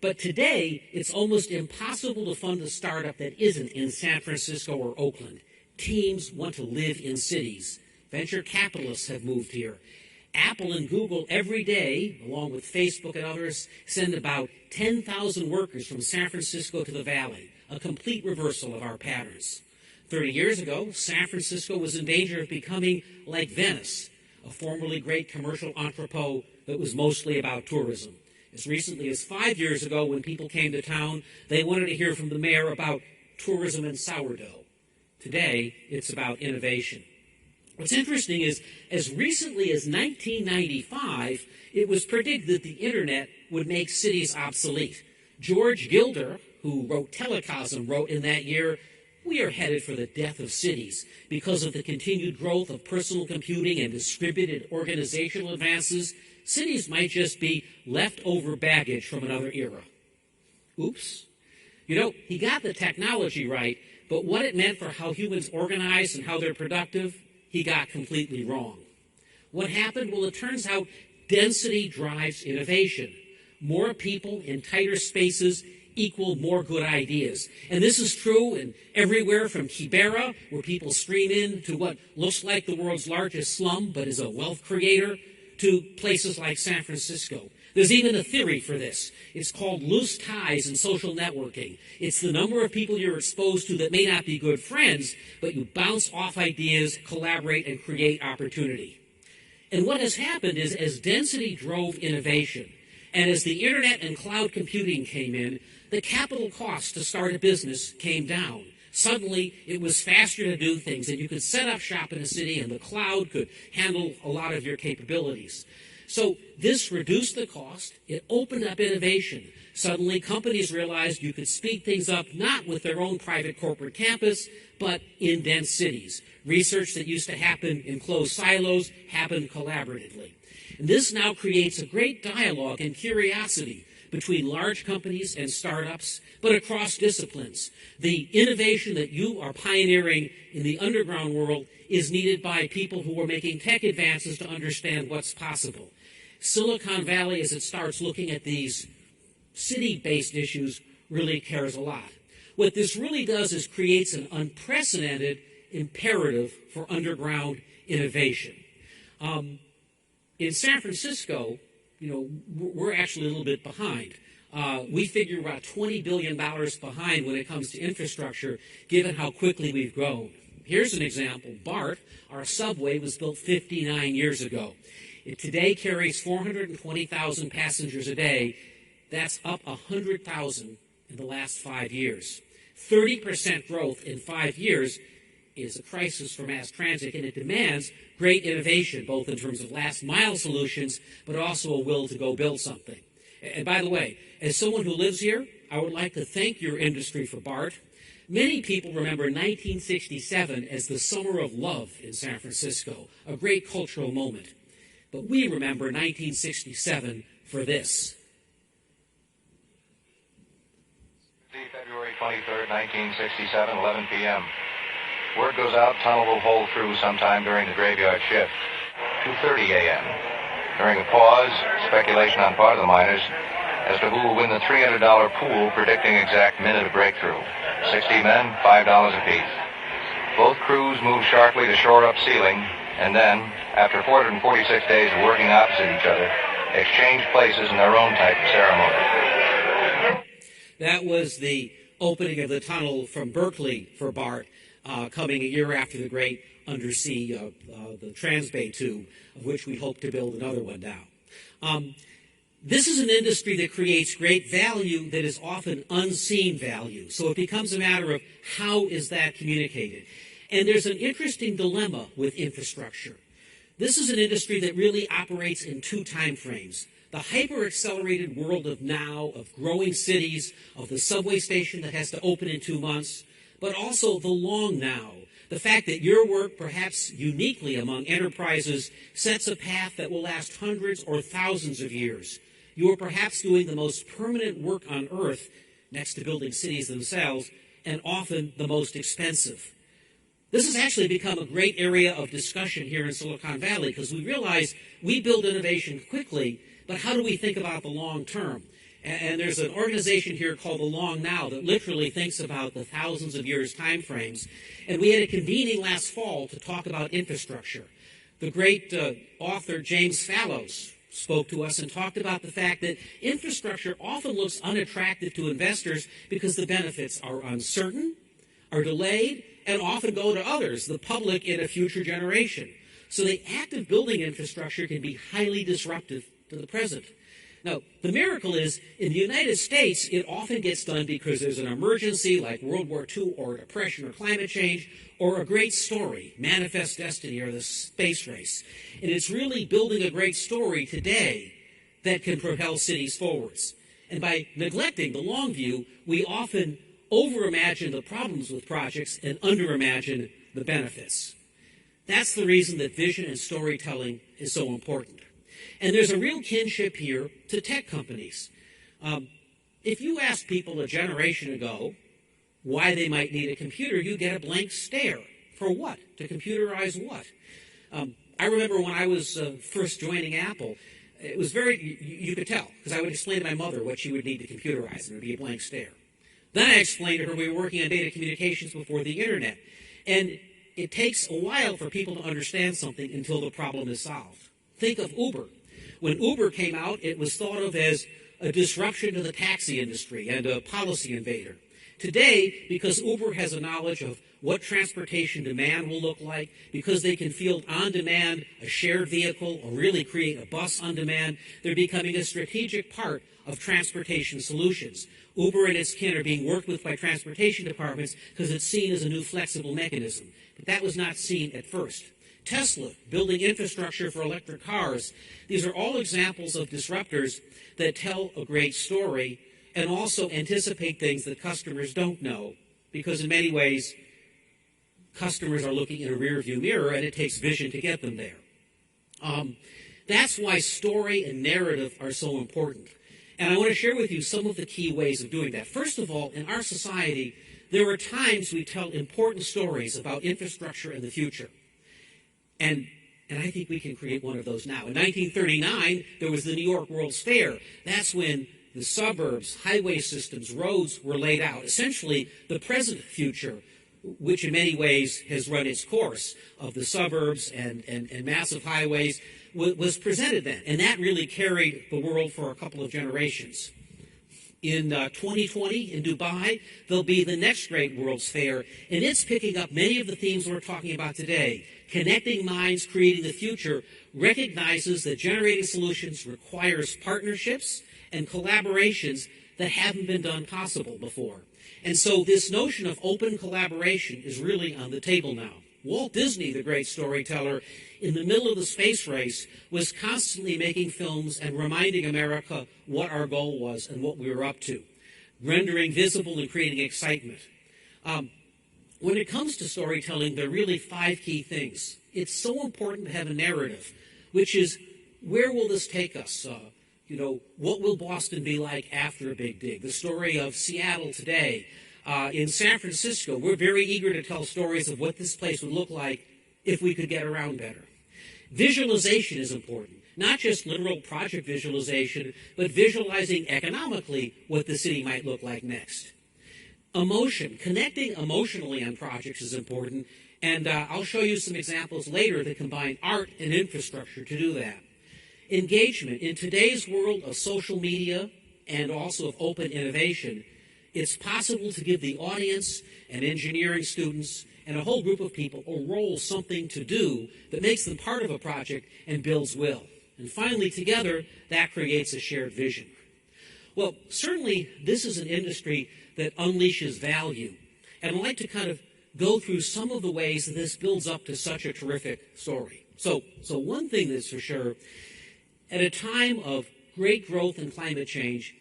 But today, it's almost impossible to fund a startup that isn't in San Francisco or Oakland. Teams want to live in cities. Venture capitalists have moved here. Apple and Google every day, along with Facebook and others, send about 10,000 workers from San Francisco to the Valley, a complete reversal of our patterns. 30 years ago, San Francisco was in danger of becoming like Venice, a formerly great commercial entrepot that was mostly about tourism. As recently as 5 years ago, when people came to town, they wanted to hear from the mayor about tourism and sourdough. Today, it's about innovation. What's interesting is, as recently as 1995, it was predicted that the internet would make cities obsolete. George Gilder, who wrote Telecosm, wrote in that year, "We are headed for the death of cities because of the continued growth of personal computing and distributed organizational advances. Cities might just be leftover baggage from another era." Oops. You know, he got the technology right, but what it meant for how humans organize and how they're productive, he got completely wrong. What happened? Well, it turns out density drives innovation. More people in tighter spaces equal more good ideas. And this is true in everywhere from Kibera, where people stream in, to what looks like the world's largest slum but is a wealth creator, to places like San Francisco. There's even a theory for this. It's called loose ties in social networking. It's the number of people you're exposed to that may not be good friends, but you bounce off ideas, collaborate, and create opportunity. And what has happened is as density drove innovation, and as the internet and cloud computing came in, the capital cost to start a business came down. Suddenly, it was faster to do things, and you could set up shop in a city, and the cloud could handle a lot of your capabilities. So this reduced the cost. It opened up innovation. Suddenly, companies realized you could speed things up not with their own private corporate campus, but in dense cities. Research that used to happen in closed silos happened collaboratively. And this now creates a great dialogue and curiosity between large companies and startups, but across disciplines. The innovation that you are pioneering in the underground world is needed by people who are making tech advances to understand what's possible. Silicon Valley, as it starts looking at these city-based issues, really cares a lot. What this really does is creates an unprecedented imperative for underground innovation. In San Francisco, we're actually a little bit behind. We figure about $20 billion behind when it comes to infrastructure, given how quickly we've grown. Here's an example. BART, our subway, was built 59 years ago. It today carries 420,000 passengers a day. That's up 100,000 in the last 5 years. 30% growth in 5 years is a crisis for mass transit, and it demands great innovation, both in terms of last-mile solutions, but also a will to go build something. And by the way, as someone who lives here, I would like to thank your industry for BART. Many people remember 1967 as the summer of love in San Francisco, a great cultural moment. But we remember 1967 for this. February 23rd, 1967, 11 p.m. Word goes out, tunnel will hold through sometime during the graveyard shift. 2:30 a.m. During a pause, speculation on part of the miners as to who will win the $300 pool predicting exact minute of breakthrough. 60 men, $5 apiece. Both crews moved sharply to shore up ceiling, and then, after 446 days of working opposite each other, exchanged places in their own type of ceremony. That was the opening of the tunnel from Berkeley for BART, coming a year after the great undersea, the Transbay tube, of which we hope to build another one now. This is an industry that creates great value that is often unseen value. So it becomes a matter of how is that communicated. And there's an interesting dilemma with infrastructure. This is an industry that really operates in two time frames. The hyper-accelerated world of now, of growing cities, of the subway station that has to open in 2 months, but also the long now. The fact that your work, perhaps uniquely among enterprises, sets a path that will last hundreds or thousands of years. You are perhaps doing the most permanent work on Earth, next to building cities themselves, and often the most expensive. This has actually become a great area of discussion here in Silicon Valley because we realize we build innovation quickly, but how do we think about the long term? And there's an organization here called the Long Now that literally thinks about the thousands of years time frames. And we had a convening last fall to talk about infrastructure. The great author James Fallows spoke to us and talked about the fact that infrastructure often looks unattractive to investors because the benefits are uncertain, are delayed, and often go to others, the public in a future generation. So the act of building infrastructure can be highly disruptive to the present. Now, the miracle is, in the United States, it often gets done because there's an emergency like World War II or depression or climate change, or a great story, Manifest Destiny or the space race. And it's really building a great story today that can propel cities forwards. And by neglecting the long view, we often overimagine the problems with projects and underimagine the benefits. That's the reason that vision and storytelling is so important. And there's a real kinship here to tech companies. If you asked people a generation ago why they might need a computer, you get a blank stare. For what? To computerize what? I remember when I was first joining Apple, it was you could tell, because I would explain to my mother what she would need to computerize, and it would be a blank stare. Then I explained to her we were working on data communications before the internet. And it takes a while for people to understand something until the problem is solved. Think of Uber. When Uber came out, it was thought of as a disruption to the taxi industry and a policy invader. Today, because Uber has a knowledge of what transportation demand will look like, because they can field on demand a shared vehicle or really create a bus on demand, they're becoming a strategic part of transportation solutions. Uber and its kin are being worked with by transportation departments because it's seen as a new flexible mechanism. But that was not seen at first. Tesla, building infrastructure for electric cars. These are all examples of disruptors that tell a great story and also anticipate things that customers don't know, because in many ways, customers are looking in a rearview mirror and it takes vision to get them there. That's why story and narrative are so important. And I want to share with you some of the key ways of doing that. First of all, in our society, there are times we tell important stories about infrastructure and the future. And I think we can create one of those now. In 1939, there was the New York World's Fair. That's when the suburbs, highway systems, roads were laid out. Essentially, the present future, which in many ways has run its course of the suburbs and massive highways, was presented then. And that really carried the world for a couple of generations. In 2020 in Dubai, there'll be the next great World's Fair, and it's picking up many of the themes we're talking about today. Connecting minds, creating the future, recognizes that generating solutions requires partnerships and collaborations that haven't been done possible before. And so this notion of open collaboration is really on the table now. Walt Disney, the great storyteller, in the middle of the space race, was constantly making films and reminding America what our goal was and what we were up to, rendering visible and creating excitement. When it comes to storytelling, there are really 5 key things. It's so important to have a narrative, which is, where will this take us? What will Boston be like after a big dig? The story of Seattle today. In San Francisco, we're very eager to tell stories of what this place would look like if we could get around better. Visualization is important. Not just literal project visualization, but visualizing economically what the city might look like next. Emotion, connecting emotionally on projects is important, and I'll show you some examples later that combine art and infrastructure to do that. Engagement. In today's world of social media and also of open innovation, it's possible to give the audience and engineering students and a whole group of people a role, something to do that makes them part of a project and builds will. And finally, together, that creates a shared vision. Well, certainly, this is an industry that unleashes value. And I'd like to kind of go through some of the ways that this builds up to such a terrific story. So one thing that's for sure, at a time of great growth and climate change,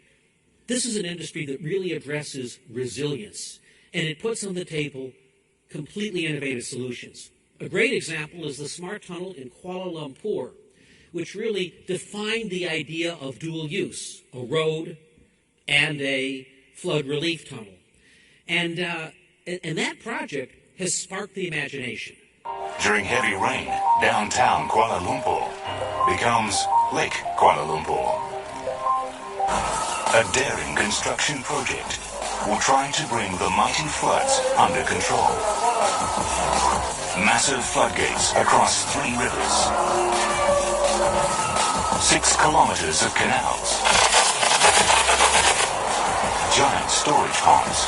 this is an industry that really addresses resilience, and it puts on the table completely innovative solutions. A great example is the Smart Tunnel in Kuala Lumpur, which really defined the idea of dual use, a road and a flood relief tunnel. And that project has sparked the imagination. During heavy rain, downtown Kuala Lumpur becomes Lake Kuala Lumpur. A daring construction project will try to bring the mighty floods under control. Massive floodgates across 3 rivers. 6 kilometers of canals. Giant storage ponds.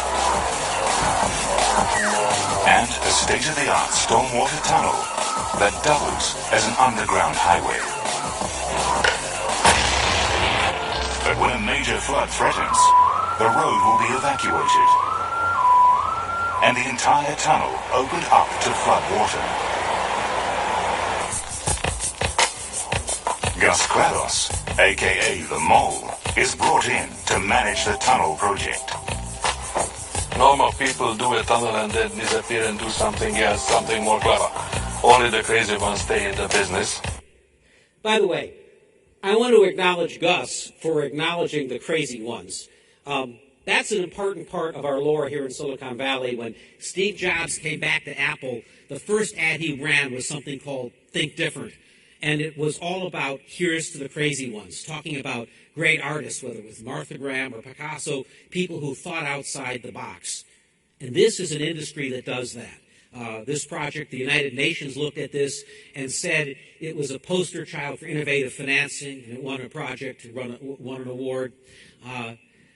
And a state-of-the-art stormwater tunnel that doubles as an underground highway. But when a major flood threatens, the road will be evacuated, and the entire tunnel opened up to flood water. Gus Klados, aka the Mole, is brought in to manage the tunnel project. Normal people do a tunnel and then disappear and do something else, something more clever. Only the crazy ones stay in the business. By the way, I want to acknowledge Gus for acknowledging the crazy ones. That's an important part of our lore here in Silicon Valley. When Steve Jobs came back to Apple, the first ad he ran was something called Think Different. And it was all about here's to the crazy ones, talking about great artists, whether it was Martha Graham or Picasso, people who thought outside the box. And this is an industry that does that. This project, the United Nations looked at this and said it was a poster child for innovative financing, and it won a project, won an award.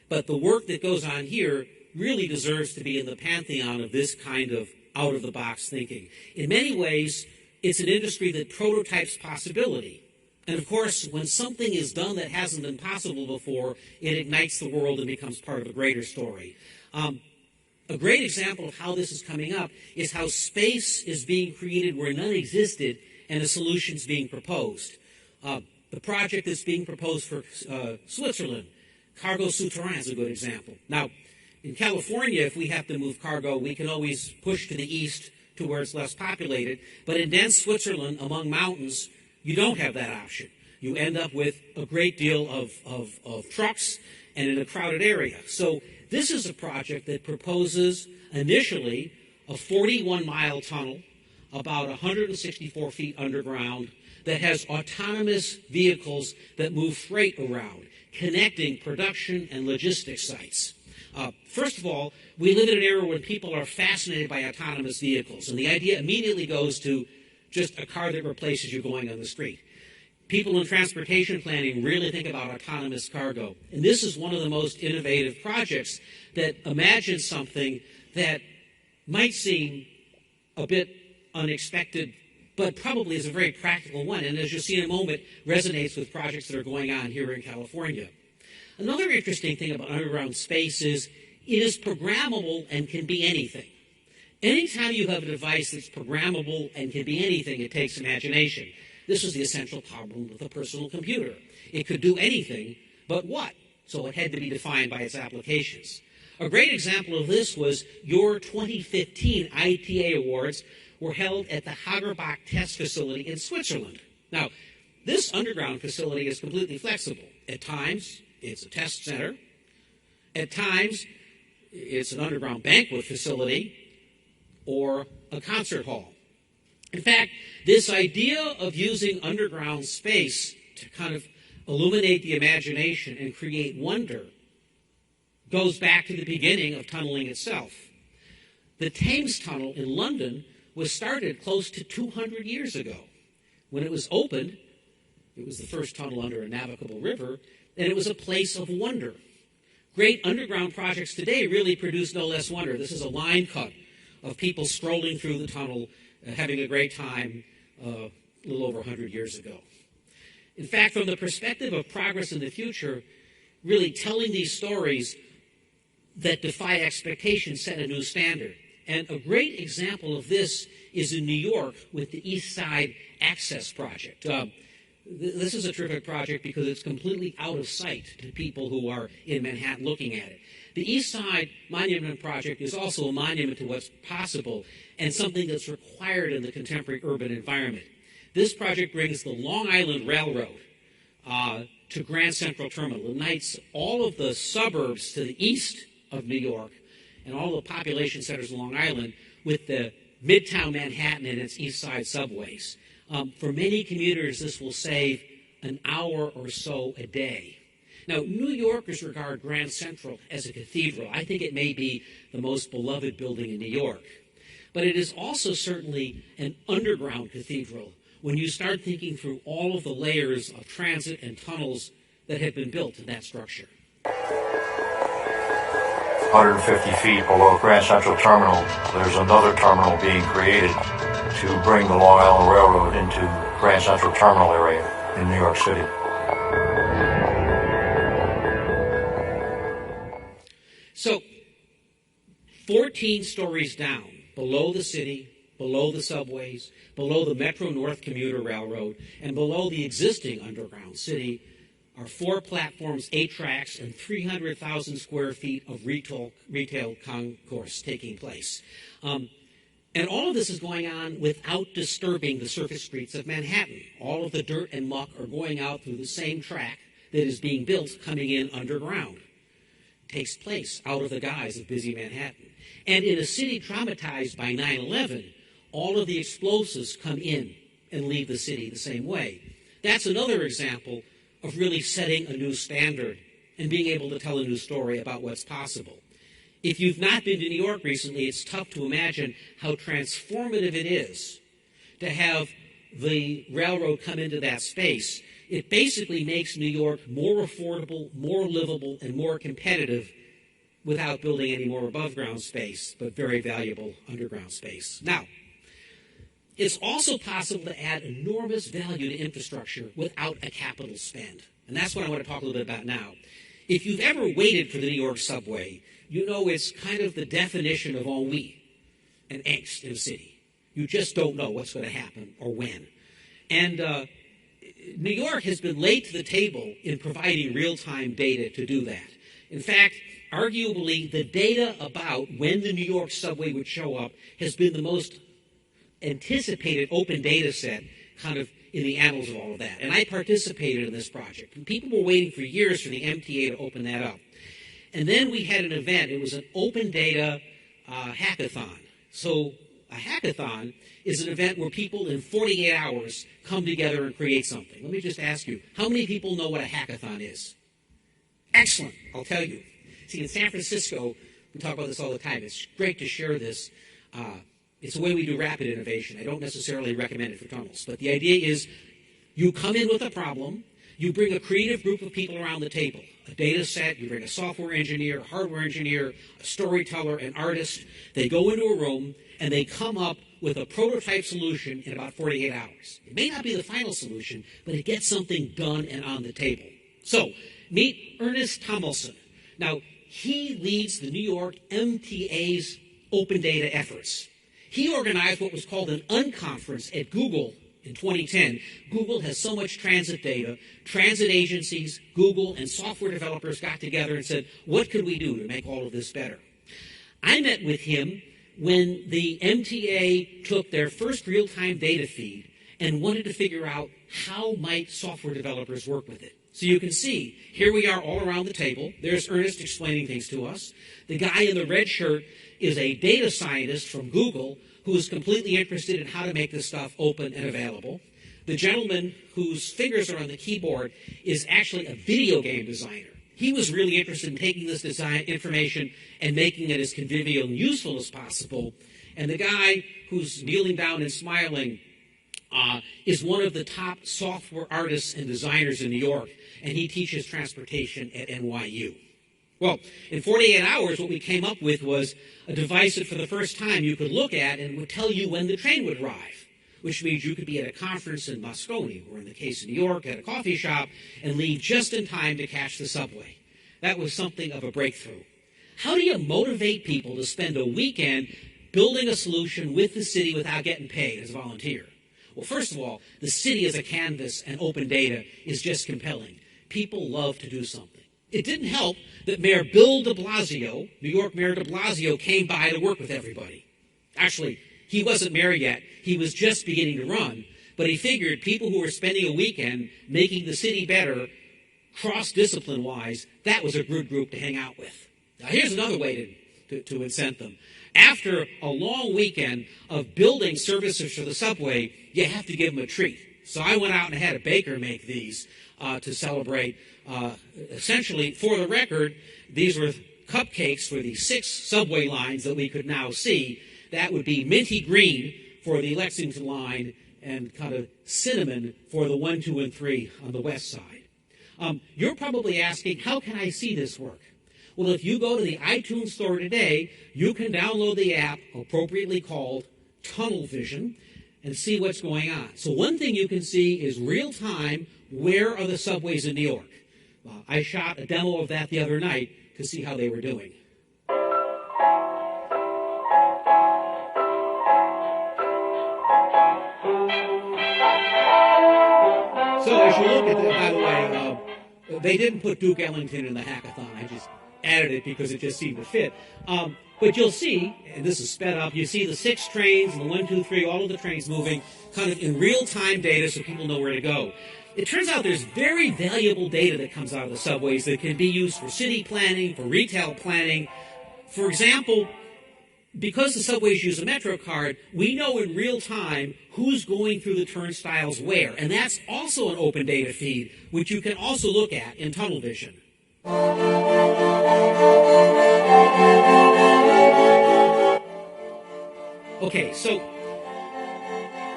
But the work that goes on here really deserves to be in the pantheon of this kind of out-of-the-box thinking. In many ways, it's an industry that prototypes possibility. And of course, when something is done that hasn't been possible before, it ignites the world and becomes part of a greater story. A great example of how this is coming up is how space is being created where none existed and a solution is being proposed. The project that's being proposed for Switzerland, Cargo Souterrain, is a good example. Now, in California, if we have to move cargo, we can always push to the east to where it's less populated. But in dense Switzerland, among mountains, you don't have that option. You end up with a great deal of trucks and in a crowded area. So this is a project that proposes initially a 41-mile tunnel, about 164 feet underground, that has autonomous vehicles that move freight around, connecting production and logistics sites. First of all, we live in an era when people are fascinated by autonomous vehicles, and the idea immediately goes to just a car that replaces you going on the street. People in transportation planning really think about autonomous cargo, and this is one of the most innovative projects that imagines something that might seem a bit unexpected, but probably is a very practical one, and as you'll see in a moment, resonates with projects that are going on here in California. Another interesting thing about underground space is it is programmable and can be anything. Anytime you have a device that's programmable and can be anything, it takes imagination. This was the essential problem with a personal computer. It could do anything, but what? So it had to be defined by its applications. A great example of this was your 2015 ITA Awards were held at the Hagerbach Test Facility in Switzerland. Now, this underground facility is completely flexible. At times, it's a test center. At times, it's an underground banquet facility or a concert hall. In fact, this idea of using underground space to kind of illuminate the imagination and create wonder goes back to the beginning of tunneling itself. The Thames Tunnel in London was started close to 200 years ago. When it was opened, it was the first tunnel under a navigable river, and it was a place of wonder. Great underground projects today really produce no less wonder. This is a line cut of people strolling through the tunnel, having a great time a little over 100 years ago. In fact, from the perspective of progress in the future, really telling these stories that defy expectation set a new standard. And a great example of this is in New York with the East Side Access Project. This is a terrific project because it's completely out of sight to people who are in Manhattan looking at it. The East Side Monument Project is also a monument to what's possible and something that's required in the contemporary urban environment. This project brings the Long Island Railroad to Grand Central Terminal. It unites all of the suburbs to the east of New York and all the population centers of Long Island with the Midtown Manhattan and its East Side subways. For many commuters, this will save an hour or so a day. Now, New Yorkers regard Grand Central as a cathedral. I think it may be the most beloved building in New York. But it is also certainly an underground cathedral when you start thinking through all of the layers of transit and tunnels that have been built in that structure. 150 feet below Grand Central Terminal, there's another terminal being created to bring the Long Island Railroad into Grand Central Terminal area in New York City. So, 14 stories down, below the city, below the subways, below the Metro-North Commuter Railroad, and below the existing underground city, are 4 platforms, 8 tracks, and 300,000 square feet of retail concourse taking place. And all of this is going on without disturbing the surface streets of Manhattan. All of the dirt and muck are going out through the same track that is being built coming in underground. It takes place out of the guise of busy Manhattan. And in a city traumatized by 9/11, all of the explosives come in and leave the city the same way. That's another example of really setting a new standard and being able to tell a new story about what's possible. If you've not been to New York recently, it's tough to imagine how transformative it is to have the railroad come into that space. It basically makes New York more affordable, more livable, and more competitive without building any more above-ground space, but very valuable underground space. Now, it's also possible to add enormous value to infrastructure without a capital spend. And that's what I want to talk a little bit about now. If you've ever waited for the New York subway, you know it's kind of the definition of ennui and angst in a city. You just don't know what's going to happen or when. And New York has been late to the table in providing real-time data to do that. In fact, arguably, the data about when the New York subway would show up has been the most anticipated open data set kind of in the annals of all of that. And I participated in this project. And people were waiting for years for the MTA to open that up. And then we had an event. It was an open data hackathon. So a hackathon is an event where people in 48 hours come together and create something. Let me just ask you, how many people know what a hackathon is? Excellent. I'll tell you. See, in San Francisco, we talk about this all the time. It's great to share this. It's the way we do rapid innovation. I don't necessarily recommend it for tunnels. But the idea is you come in with a problem, you bring a creative group of people around the table, a data set, you bring a software engineer, a hardware engineer, a storyteller, an artist. They go into a room and they come up with a prototype solution in about 48 hours. It may not be the final solution, but it gets something done and on the table. So meet Ernest Tomlinson. Now, he leads the New York MTA's open data efforts. He organized what was called an unconference at Google in 2010. Google has so much transit data. Transit agencies, Google, and software developers got together and said, what could we do to make all of this better? I met with him when the MTA took their first real-time data feed and wanted to figure out how might software developers work with it. So you can see, here we are all around the table. There's Ernest explaining things to us. The guy in the red shirt is a data scientist from Google who is completely interested in how to make this stuff open and available. The gentleman whose fingers are on the keyboard is actually a video game designer. He was really interested in taking this design information and making it as convivial and useful as possible. And the guy who's kneeling down and smiling is one of the top software artists and designers in New York, and he teaches transportation at NYU. Well, in 48 hours, what we came up with was a device that for the first time you could look at and would tell you when the train would arrive, which means you could be at a conference in Moscone, or in the case of New York, at a coffee shop, and leave just in time to catch the subway. That was something of a breakthrough. How do you motivate people to spend a weekend building a solution with the city without getting paid as a volunteer? Well, first of all, the city as a canvas and open data is just compelling. People love to do something. It didn't help that Mayor Bill de Blasio, New York Mayor de Blasio, came by to work with everybody. Actually, he wasn't mayor yet. He was just beginning to run. But he figured people who were spending a weekend making the city better, cross-discipline-wise, that was a good group to hang out with. Now, here's another way to incent them. After a long weekend of building services for the subway, you have to give them a treat. So I went out and had a baker make these to celebrate. Essentially, for the record, these were cupcakes for the 6 subway lines that we could now see. That would be minty green for the Lexington line and kind of cinnamon for the 1, 2, and 3 on the west side. You're probably asking, how can I see this work? Well, if you go to the iTunes store today, you can download the app appropriately called Tunnel Vision and see what's going on. So one thing you can see is real-time, where are the subways in New York? I shot a demo of that the other night to see how they were doing. So as you look at that, by the way, they didn't put Duke Ellington in the hackathon. I just added it because it just seemed to fit. But you'll see, and this is sped up, you see the 6 trains and the 1, 2, 3, all of the trains moving kind of in real-time data so people know where to go. It turns out there's very valuable data that comes out of the subways that can be used for city planning, for retail planning. For example, because the subways use a Metro card, we know in real time who's going through the turnstiles where. And that's also an open data feed, which you can also look at in Tunnel Vision. Okay, so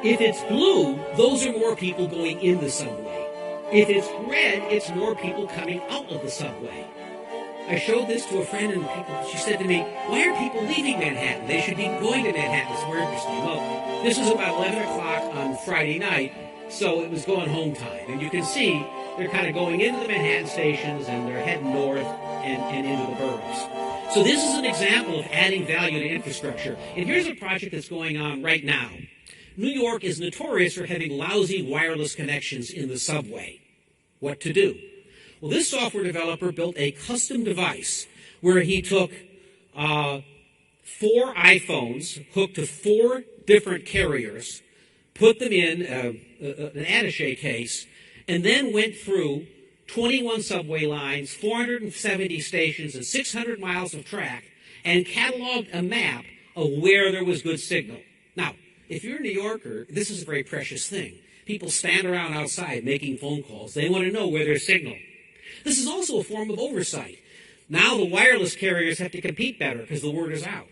if it's blue, those are more people going in the subway. If it's red, it's more people coming out of the subway. I showed this to a friend, and she said to me, why are people leaving Manhattan? They should be going to Manhattan. It's more interesting. Well, this was about 11 o'clock on Friday night, so it was going home time. And you can see they're kind of going into the Manhattan stations, and they're heading north and into the boroughs. So this is an example of adding value to infrastructure. And here's a project that's going on right now. New York is notorious for having lousy wireless connections in the subway. What to do? Well, this software developer built a custom device where he took 4 iPhones hooked to 4 different carriers, put them in an attaché case, and then went through 21 subway lines, 470 stations, and 600 miles of track, and cataloged a map of where there was good signal. Now, if you're a New Yorker, this is a very precious thing. People stand around outside making phone calls. They want to know where there's signal. This is also a form of oversight. Now the wireless carriers have to compete better because the word is out.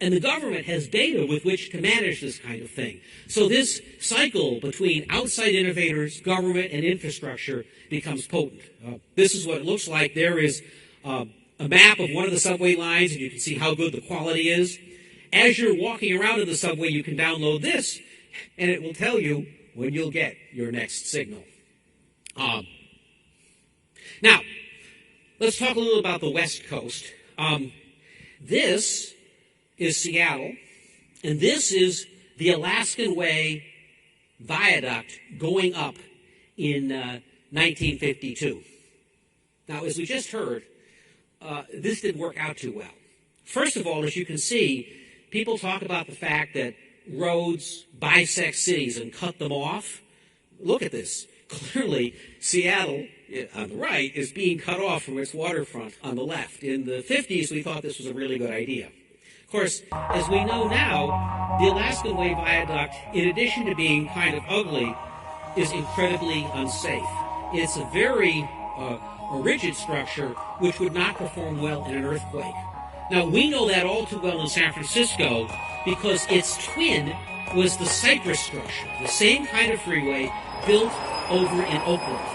And the government has data with which to manage this kind of thing. So this cycle between outside innovators, government, and infrastructure becomes potent. This is what it looks like. There is a map of one of the subway lines, and you can see how good the quality is. As you're walking around in the subway, you can download this, and it will tell you when you'll get your next signal. Now, let's talk a little about the West Coast. This is Seattle, and this is the Alaskan Way viaduct going up in 1952. Now, as we just heard, this didn't work out too well. First of all, as you can see, people talk about the fact that roads bisect cities and cut them off. Look at this. Clearly, Seattle, on the right, is being cut off from its waterfront on the left. In the 50s, we thought this was a really good idea. Of course, as we know now, the Alaskan Way Viaduct, in addition to being kind of ugly, is incredibly unsafe. It's a very rigid structure which would not perform well in an earthquake. Now, we know that all too well in San Francisco because its twin was the Cypress structure, the same kind of freeway built over in Oakland.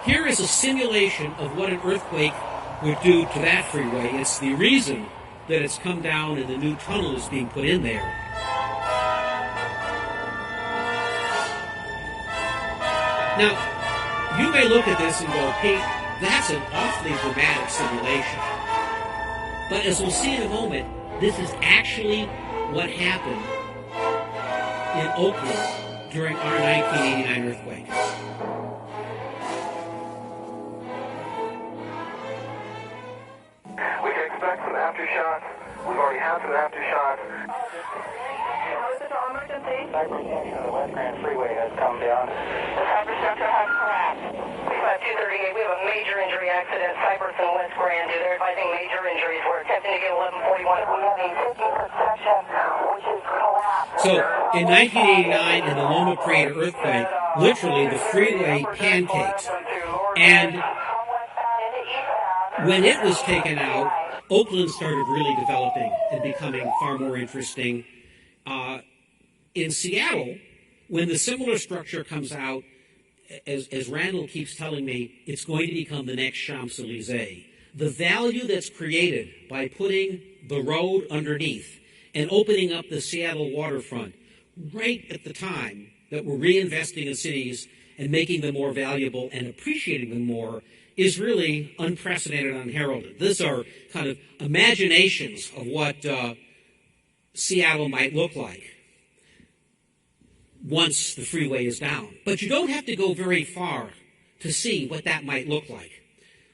Here is a simulation of what an earthquake would do to that freeway. It's the reason that it's come down and the new tunnel is being put in there. Now, you may look at this and go, Pete, that's an awfully dramatic simulation. But as we'll see in a moment, this is actually what happened in Oakland during our 1989 earthquake. We can expect some aftershocks. We've already had some aftershocks. How is it all emergency? Cypress section of the West Grand Freeway has come down. The Cypress structure has collapsed. We have 238. We have a major injury accident, Cypress and West Grand. They're advising major injuries. We're attempting to get 1141. We have a 50 section, which is collapsed. So, in 1989, in the Loma Prieta earthquake, literally the freeway pancaked. And when it was taken out, Oakland started really developing and becoming far more interesting. In Seattle, when the similar structure comes out, as Randall keeps telling me, it's going to become the next Champs-Élysées. The value that's created by putting the road underneath and opening up the Seattle waterfront right at the time that we're reinvesting in cities and making them more valuable and appreciating them more is really unprecedented and unheralded. These are kind of imaginations of what Seattle might look like once the freeway is down. But you don't have to go very far to see what that might look like.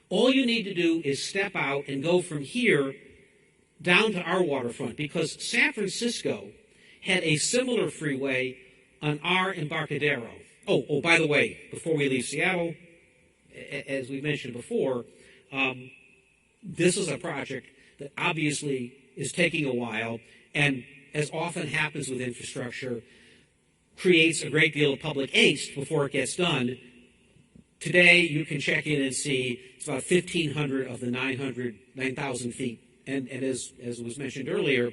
All you need to do is step out and go from here down to our waterfront, because San Francisco had a similar freeway on our Embarcadero. Oh, by the way, before we leave Seattle, as we mentioned before, this is a project that obviously is taking a while, and as often happens with infrastructure, creates a great deal of public angst before it gets done. Today, you can check in and see it's about 1,500 of the 9,000 feet. And as was mentioned earlier,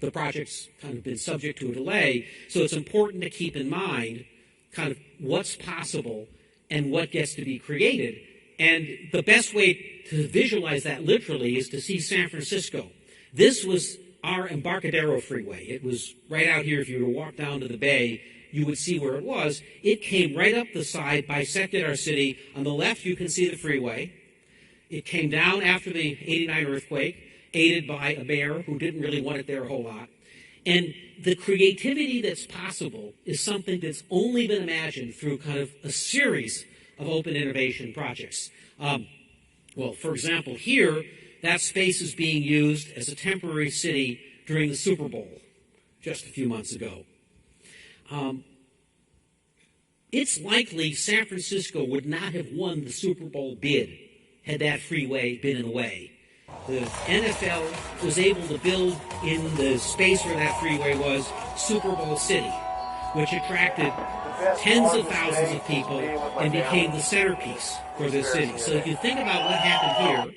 the project's kind of been subject to a delay. So it's important to keep in mind kind of what's possible and what gets to be created And the best way to visualize that literally is to see San Francisco. This was our Embarcadero freeway. It was right out here. If you were to walk down to the bay, you would see where it was. It came right up the side, bisected our city. On the left, you can see the freeway. It came down after the 89 earthquake, aided by a mayor who didn't really want it there a whole lot. And the creativity that's possible is something that's only been imagined through kind of a series of open innovation projects. Well, for example, here, that space is being used as a temporary city during the Super Bowl just a few months ago. It's likely San Francisco would not have won the Super Bowl bid had that freeway been in the way. The NFL was able to build in the space where that freeway was Super Bowl City, which attracted tens of thousands of people and became the centerpiece for this city. So if you think about what happened here,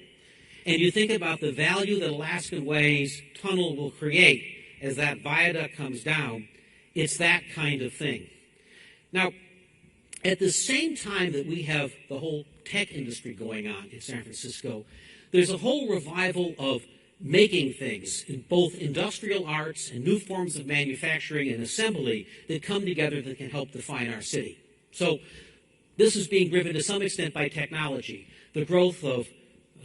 and you think about the value that Alaskan Way's tunnel will create as that viaduct comes down, it's that kind of thing. Now, at the same time that we have the whole tech industry going on in San Francisco, there's a whole revival of making things in both industrial arts and new forms of manufacturing and assembly that come together that can help define our city. So this is being driven to some extent by technology, the growth of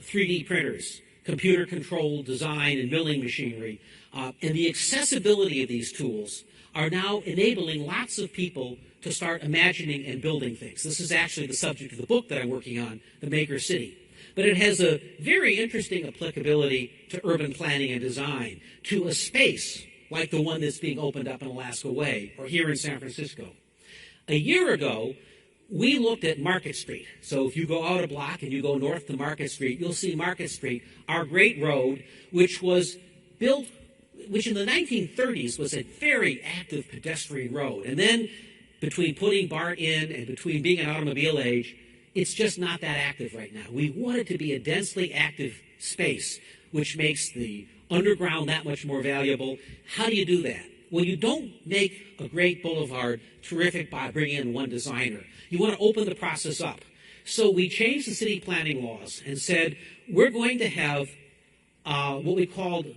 3D printers, computer-controlled design and milling machinery, and the accessibility of these tools are now enabling lots of people to start imagining and building things. This is actually the subject of the book that I'm working on, The Maker City. But it has a very interesting applicability to urban planning and design, to a space like the one that's being opened up in Alaska Way or here in San Francisco. A year ago, we looked at Market Street. So if you go out a block and you go north to Market Street, you'll see Market Street, our great road, which was built, which in the 1930s was a very active pedestrian road. And then between putting BART in and between being an automobile age, it's just not that active right now. We want it to be a densely active space, which makes the underground that much more valuable. How do you do that? Well, you don't make a great boulevard terrific by bringing in one designer. You want to open the process up. So we changed the city planning laws and said, we're going to have what we called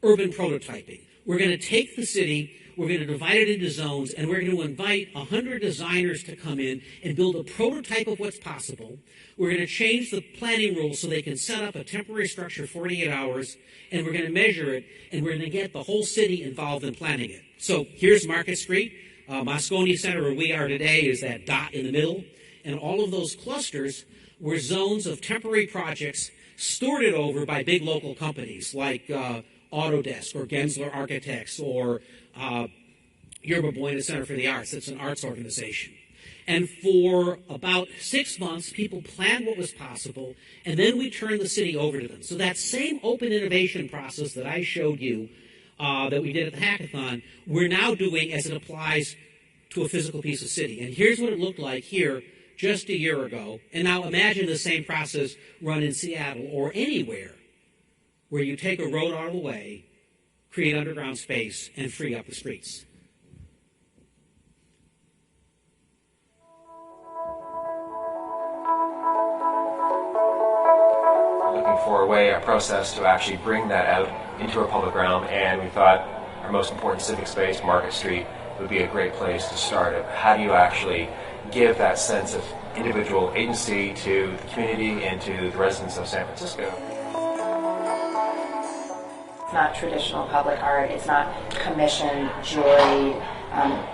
urban prototyping. We're going to take the city, we're going to divide it into zones, and we're going to invite 100 designers to come in and build a prototype of what's possible. We're going to change the planning rules so they can set up a temporary structure 48 hours, and we're going to measure it, and we're going to get the whole city involved in planning it. So here's Market Street. Moscone Center, where we are today, is that dot in the middle, and all of those clusters were zones of temporary projects stewarded over by big local companies like Autodesk or Gensler Architects or Yerba Buena Center for the Arts. It's an arts organization. And for about 6 months, people planned what was possible, and then we turned the city over to them. So that same open innovation process that I showed you that we did at the hackathon, we're now doing as it applies to a physical piece of city. And here's what it looked like here just a year ago. And now imagine the same process run in Seattle or anywhere where you take a road out of the way, create underground space, and free up the streets. Looking for a process to actually bring that out into a public realm, and we thought our most important civic space, Market Street, would be a great place to start it. How do you actually give that sense of individual agency to the community and to the residents of San Francisco? It's not traditional public art. It's not commissioned, juried,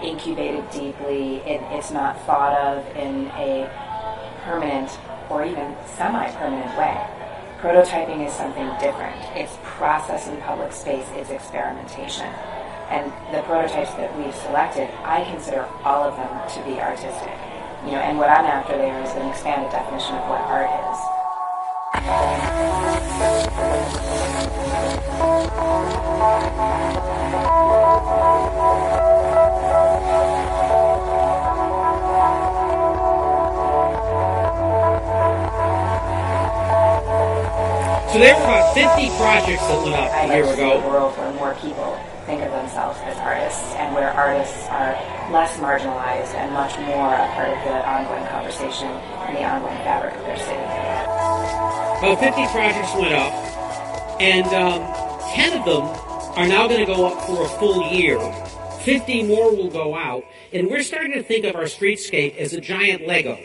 incubated deeply. It's not thought of in a permanent or even semi-permanent way. Prototyping is something different. It's process in public space. It's experimentation. And the prototypes that we've selected, I consider all of them to be artistic. And what I'm after there is an expanded definition of what art is. So there were about 50 projects that went up a year ago. A world where more people think of themselves as artists, and where artists are less marginalized and much more a part of the ongoing conversation and the ongoing fabric of their city. About 50 projects went up, and 10 of them are now going to go up for a full year. 50 more will go out, and we're starting to think of our streetscape as a giant Lego.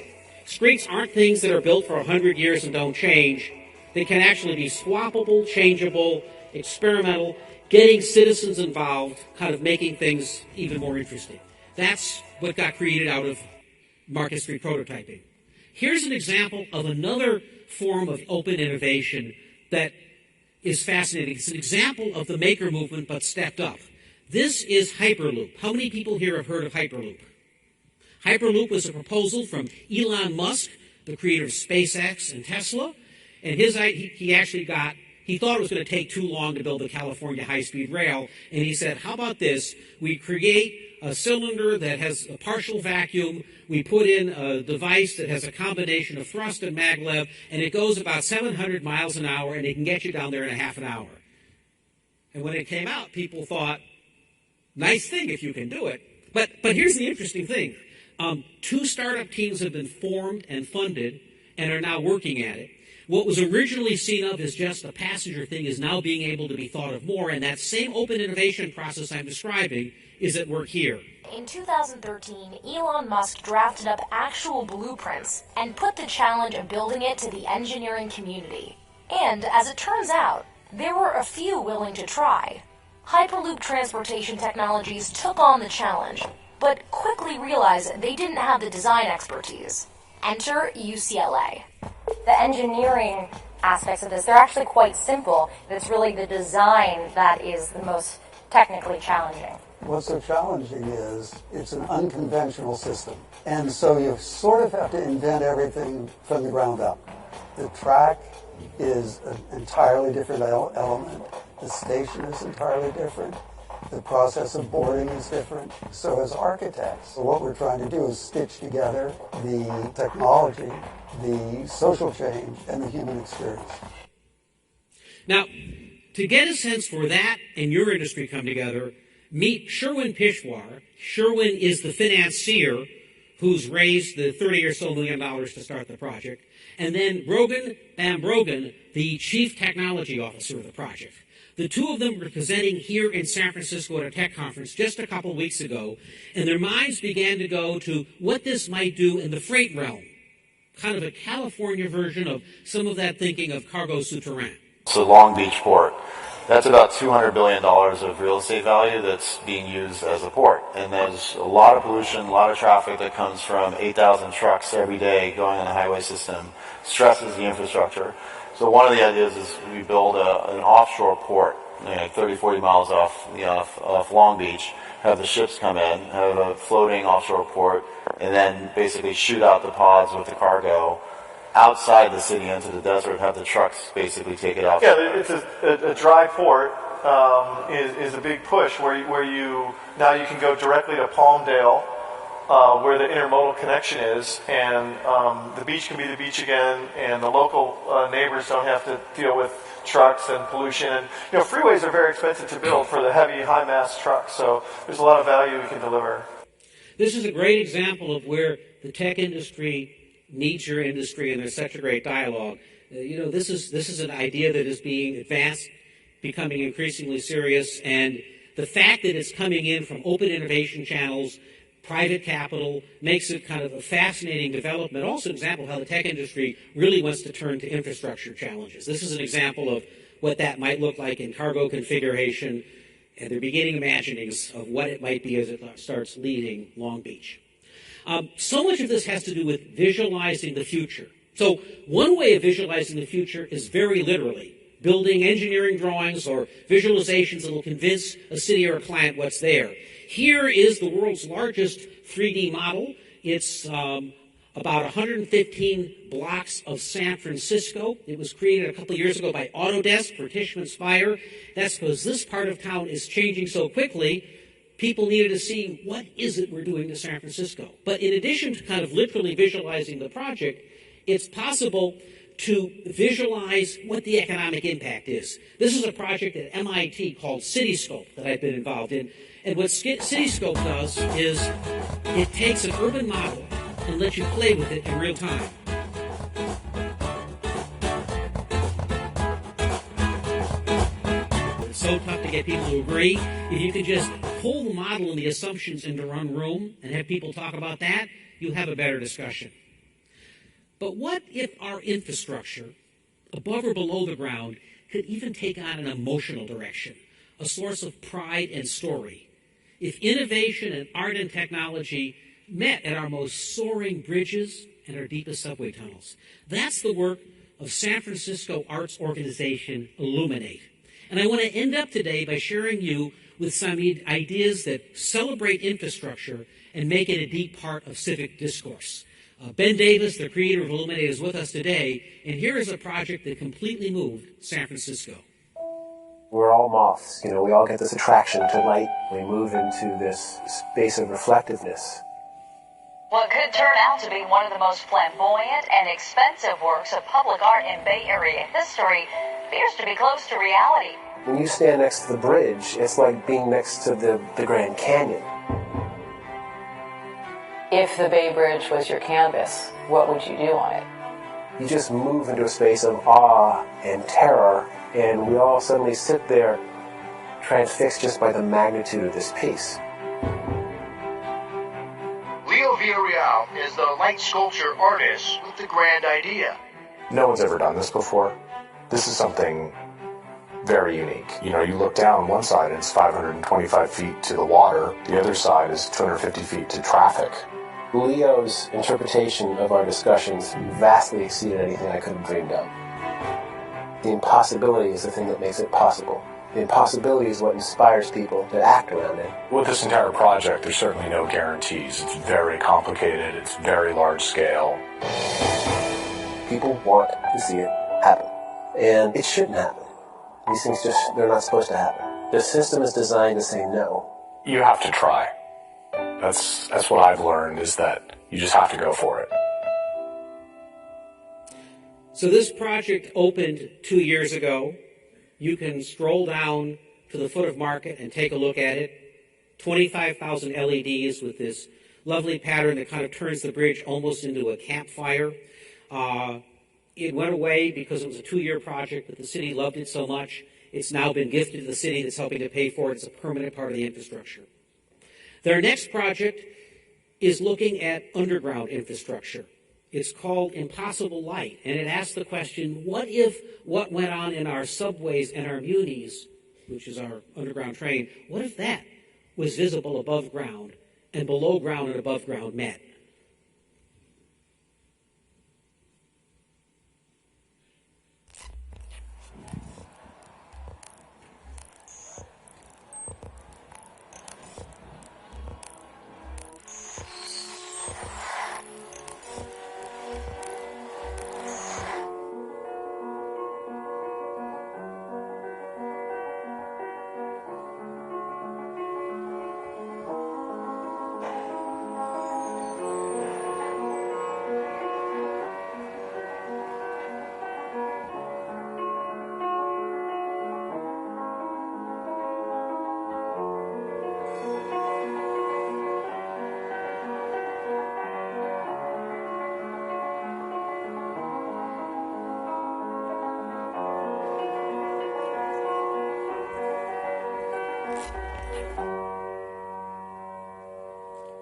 Streets aren't things that are built for 100 years and don't change. They can actually be swappable, changeable, experimental, getting citizens involved, kind of making things even more interesting. That's what got created out of Market Street prototyping. Here's an example of another form of open innovation that is fascinating. It's an example of the maker movement, but stepped up. This is Hyperloop. How many people here have heard of Hyperloop? Hyperloop was a proposal from Elon Musk, the creator of SpaceX and Tesla, and he thought it was going to take too long to build the California high-speed rail, and he said, how about this? We create a cylinder that has a partial vacuum, we put in a device that has a combination of thrust and maglev, and it goes about 700 miles an hour, and it can get you down there in a half an hour. And when it came out, people thought, nice thing if you can do it. But here's the interesting thing. 2 startup teams have been formed and funded and are now working at it. What was originally seen of as just a passenger thing is now being able to be thought of more, and that same open innovation process I'm describing is at work here. In 2013, Elon Musk drafted up actual blueprints and put the challenge of building it to the engineering community. And, as it turns out, there were a few willing to try. Hyperloop Transportation Technologies took on the challenge, but quickly realized they didn't have the design expertise. Enter UCLA. The engineering aspects of this, they're actually quite simple. It's really the design that is the most technically challenging. What's so challenging is it's an unconventional system. And so you sort of have to invent everything from the ground up. The track is an entirely different element. The station is entirely different. The process of boarding is different. So as architects, what we're trying to do is stitch together the technology, the social change, and the human experience. Now, to get a sense for that and your industry come together, meet Sherwin Pishwar. Sherwin is the financier who's raised the $30 million or so to start the project. And then Brogan Bambrogan, the chief technology officer of the project. The two of them were presenting here in San Francisco at a tech conference just a couple weeks ago, and their minds began to go to what this might do in the freight realm, kind of a California version of some of that thinking of cargo souterrain. It's a Long Beach port. That's about $200 billion of real estate value that's being used as a port. And there's a lot of pollution, a lot of traffic that comes from 8,000 trucks every day going on the highway system, stresses the infrastructure. So one of the ideas is we build an offshore port, 30, 40 miles off Long Beach, have the ships come in, have a floating offshore port, and then basically shoot out the pods with the cargo outside the city into the desert, have the trucks basically take it out. Yeah, it's a dry port is a big push where you now you can go directly to Palmdale, where the intermodal connection is, and the beach can be the beach again, and the local neighbors don't have to deal with trucks and pollution. And freeways are very expensive to build for the heavy, high-mass trucks, so there's a lot of value we can deliver. This is a great example of where the tech industry needs your industry, and there's such a great dialogue. This is an idea that is being advanced, becoming increasingly serious, and the fact that it's coming in from open innovation channels, private capital, makes it kind of a fascinating development. Also an example of how the tech industry really wants to turn to infrastructure challenges. This is an example of what that might look like in cargo configuration, and they're beginning imaginings of what it might be as it starts leading Long Beach. So much of this has to do with visualizing the future. So one way of visualizing the future is very literally building engineering drawings or visualizations that will convince a city or a client what's there. Here is the world's largest 3D model. It's about 115 blocks of San Francisco. It was created a couple of years ago by Autodesk for Tishman Speyer. That's because this part of town is changing so quickly, people needed to see what is it we're doing to San Francisco. But in addition to kind of literally visualizing the project, it's possible to visualize what the economic impact is. This is a project at MIT called Cityscope that I've been involved in. And what Cityscope does is it takes an urban model and lets you play with it in real time. so tough to get people to agree. If you can just pull the model and the assumptions into one room and have people talk about that, you have a better discussion. But what if our infrastructure, above or below the ground, could even take on an emotional direction, a source of pride and story? If innovation and art and technology met at our most soaring bridges and our deepest subway tunnels. That's the work of San Francisco arts organization Illuminate. And I want to end up today by sharing you with some ideas that celebrate infrastructure and make it a deep part of civic discourse. Ben Davis, the creator of Illuminate, is with us today, and here is a project that completely moved San Francisco. We're all moths. You know, we all get this attraction to light. We move into this space of reflectiveness. What could turn out to be one of the most flamboyant and expensive works of public art in Bay Area history appears to be close to reality. When you stand next to the bridge, it's like being next to the Grand Canyon. If the Bay Bridge was your canvas, what would you do on it? You just move into a space of awe and terror, and we all suddenly sit there transfixed just by the magnitude of this piece. Leo Villarreal is the light sculpture artist with the grand idea. No one's ever done this before. This is something very unique. You know, you look down one side and it's 525 feet to the water. The other side is 250 feet to traffic. Leo's interpretation of our discussions vastly exceeded anything I could have dreamed of. The impossibility is the thing that makes it possible. The impossibility is what inspires people to act around it. With this entire project, there's certainly no guarantees. It's very complicated. It's very large scale. People want to see it happen. And it shouldn't happen. These things they're not supposed to happen. The system is designed to say no. You have to try. That's what I've learned, is that you just have to go for it. So this project opened 2 years ago. You can stroll down to the foot of Market and take a look at it. 25,000 LEDs with this lovely pattern that kind of turns the bridge almost into a campfire. It went away because it was a 2-year project, but the city loved it so much. It's now been gifted to the city that's helping to pay for it. It's a permanent part of the infrastructure. Their next project is looking at underground infrastructure. It's called Impossible Light, and it asks the question, what if what went on in our subways and our munis, which is our underground train, what if that was visible above ground, and below ground and above ground met?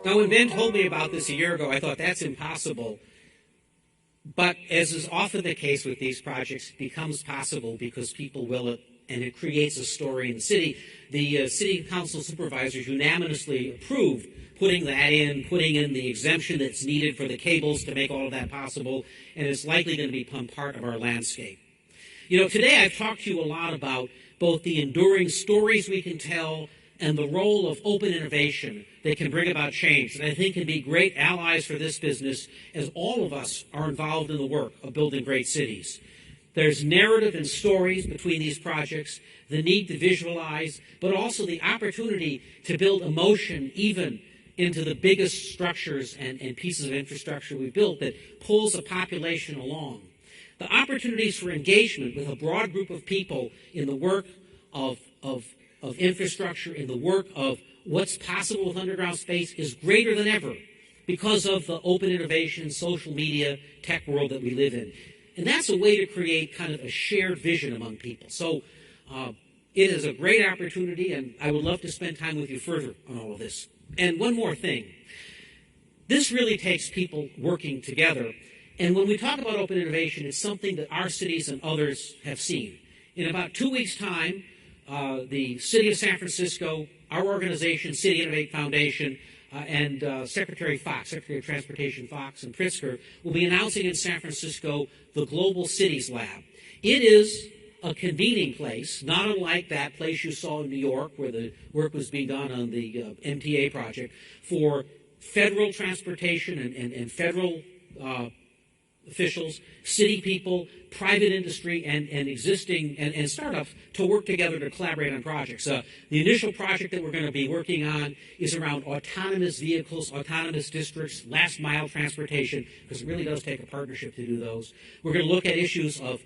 Now, when Ben told me about this a year ago, I thought that's impossible. But as is often the case with these projects, it becomes possible because people will it, and it creates a story in the city. The city council supervisors unanimously approved putting in the exemption that's needed for the cables to make all of that possible, and it's likely going to become part of our landscape. You know, today I've talked to you a lot about both the enduring stories we can tell and the role of open innovation that can bring about change, that I think can be great allies for this business as all of us are involved in the work of building great cities. There's narrative and stories between these projects, the need to visualize, but also the opportunity to build emotion even into the biggest structures and pieces of infrastructure we've built that pulls a population along. The opportunities for engagement with a broad group of people in the work of infrastructure, in the work of what's possible with underground space is greater than ever because of the open innovation, social media, tech world that we live in. And that's a way to create kind of a shared vision among people. So It is a great opportunity, and I would love to spend time with you further on all of this. And one more thing. This really takes people working together. And when we talk about open innovation, it's something that our cities and others have seen. In about 2 weeks' time, the City of San Francisco, our organization, City Innovate Foundation, and Secretary Fox, Secretary of Transportation Fox and Pritzker, will be announcing in San Francisco the Global Cities Lab. It is a convening place, not unlike that place you saw in New York where the work was being done on the MTA project, for federal transportation and federal officials, city people, private industry, and existing and startups to work together to collaborate on projects. The initial project that we're going to be working on is around autonomous vehicles, autonomous districts, last mile transportation, because it really does take a partnership to do those. We're going to look at issues of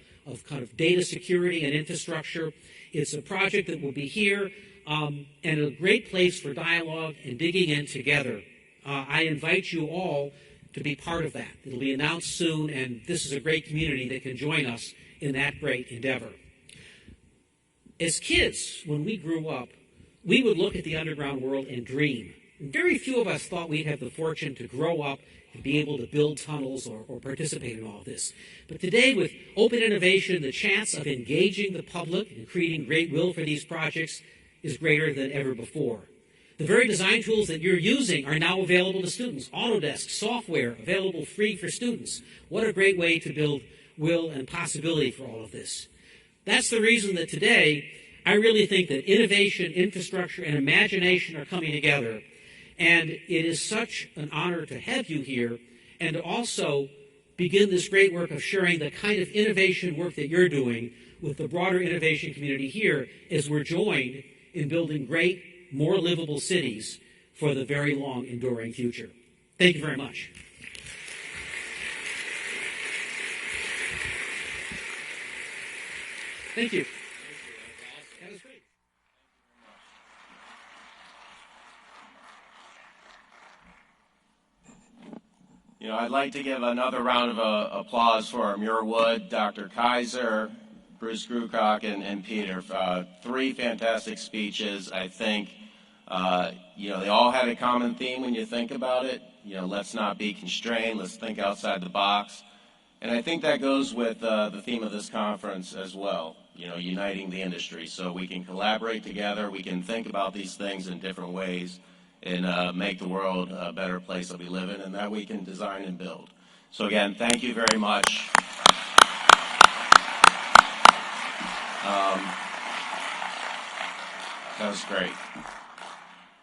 kind of data security and infrastructure. It's a project that will be here and a great place for dialogue and digging in together. I invite you all to be part of that. It'll be announced soon, and this is a great community that can join us in that great endeavor. As kids, when we grew up, we would look at the underground world and dream. Very few of us thought we'd have the fortune to grow up and be able to build tunnels or participate in all of this. But today, with open innovation, the chance of engaging the public and creating great will for these projects is greater than ever before. The very design tools that you're using are now available to students. Autodesk software available free for students. What a great way to build will and possibility for all of this. That's the reason that today I really think that innovation, infrastructure, and imagination are coming together. And it is such an honor to have you here and to also begin this great work of sharing the kind of innovation work that you're doing with the broader innovation community here as we're joined in building great, more livable cities for the very long, enduring future. Thank you very much. Thank you. That was great. You know, I'd like to give another round of applause for Muir Wood, Dr. Kaiser, Bruce Grewcock, and Peter. Three fantastic speeches. I think, they all had a common theme when you think about it. Let's not be constrained. Let's think outside the box. And I think that goes with the theme of this conference as well, uniting the industry. So we can collaborate together. We can think about these things in different ways and make the world a better place that we live in and that we can design and build. So again, thank you very much. That was great.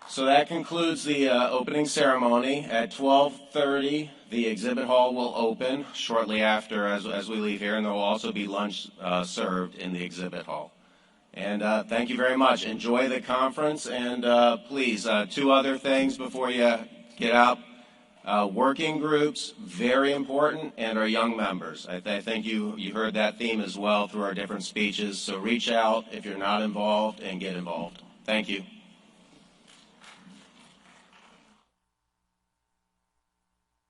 So that concludes the opening ceremony. At 12:30, the exhibit hall will open shortly after as we leave here, and there will also be lunch served in the exhibit hall. And thank you very much. Enjoy the conference, and please, two other things before you get out. Working groups, very important, and our young members. I think you heard that theme as well through our different speeches. So reach out if you're not involved and get involved. Thank you.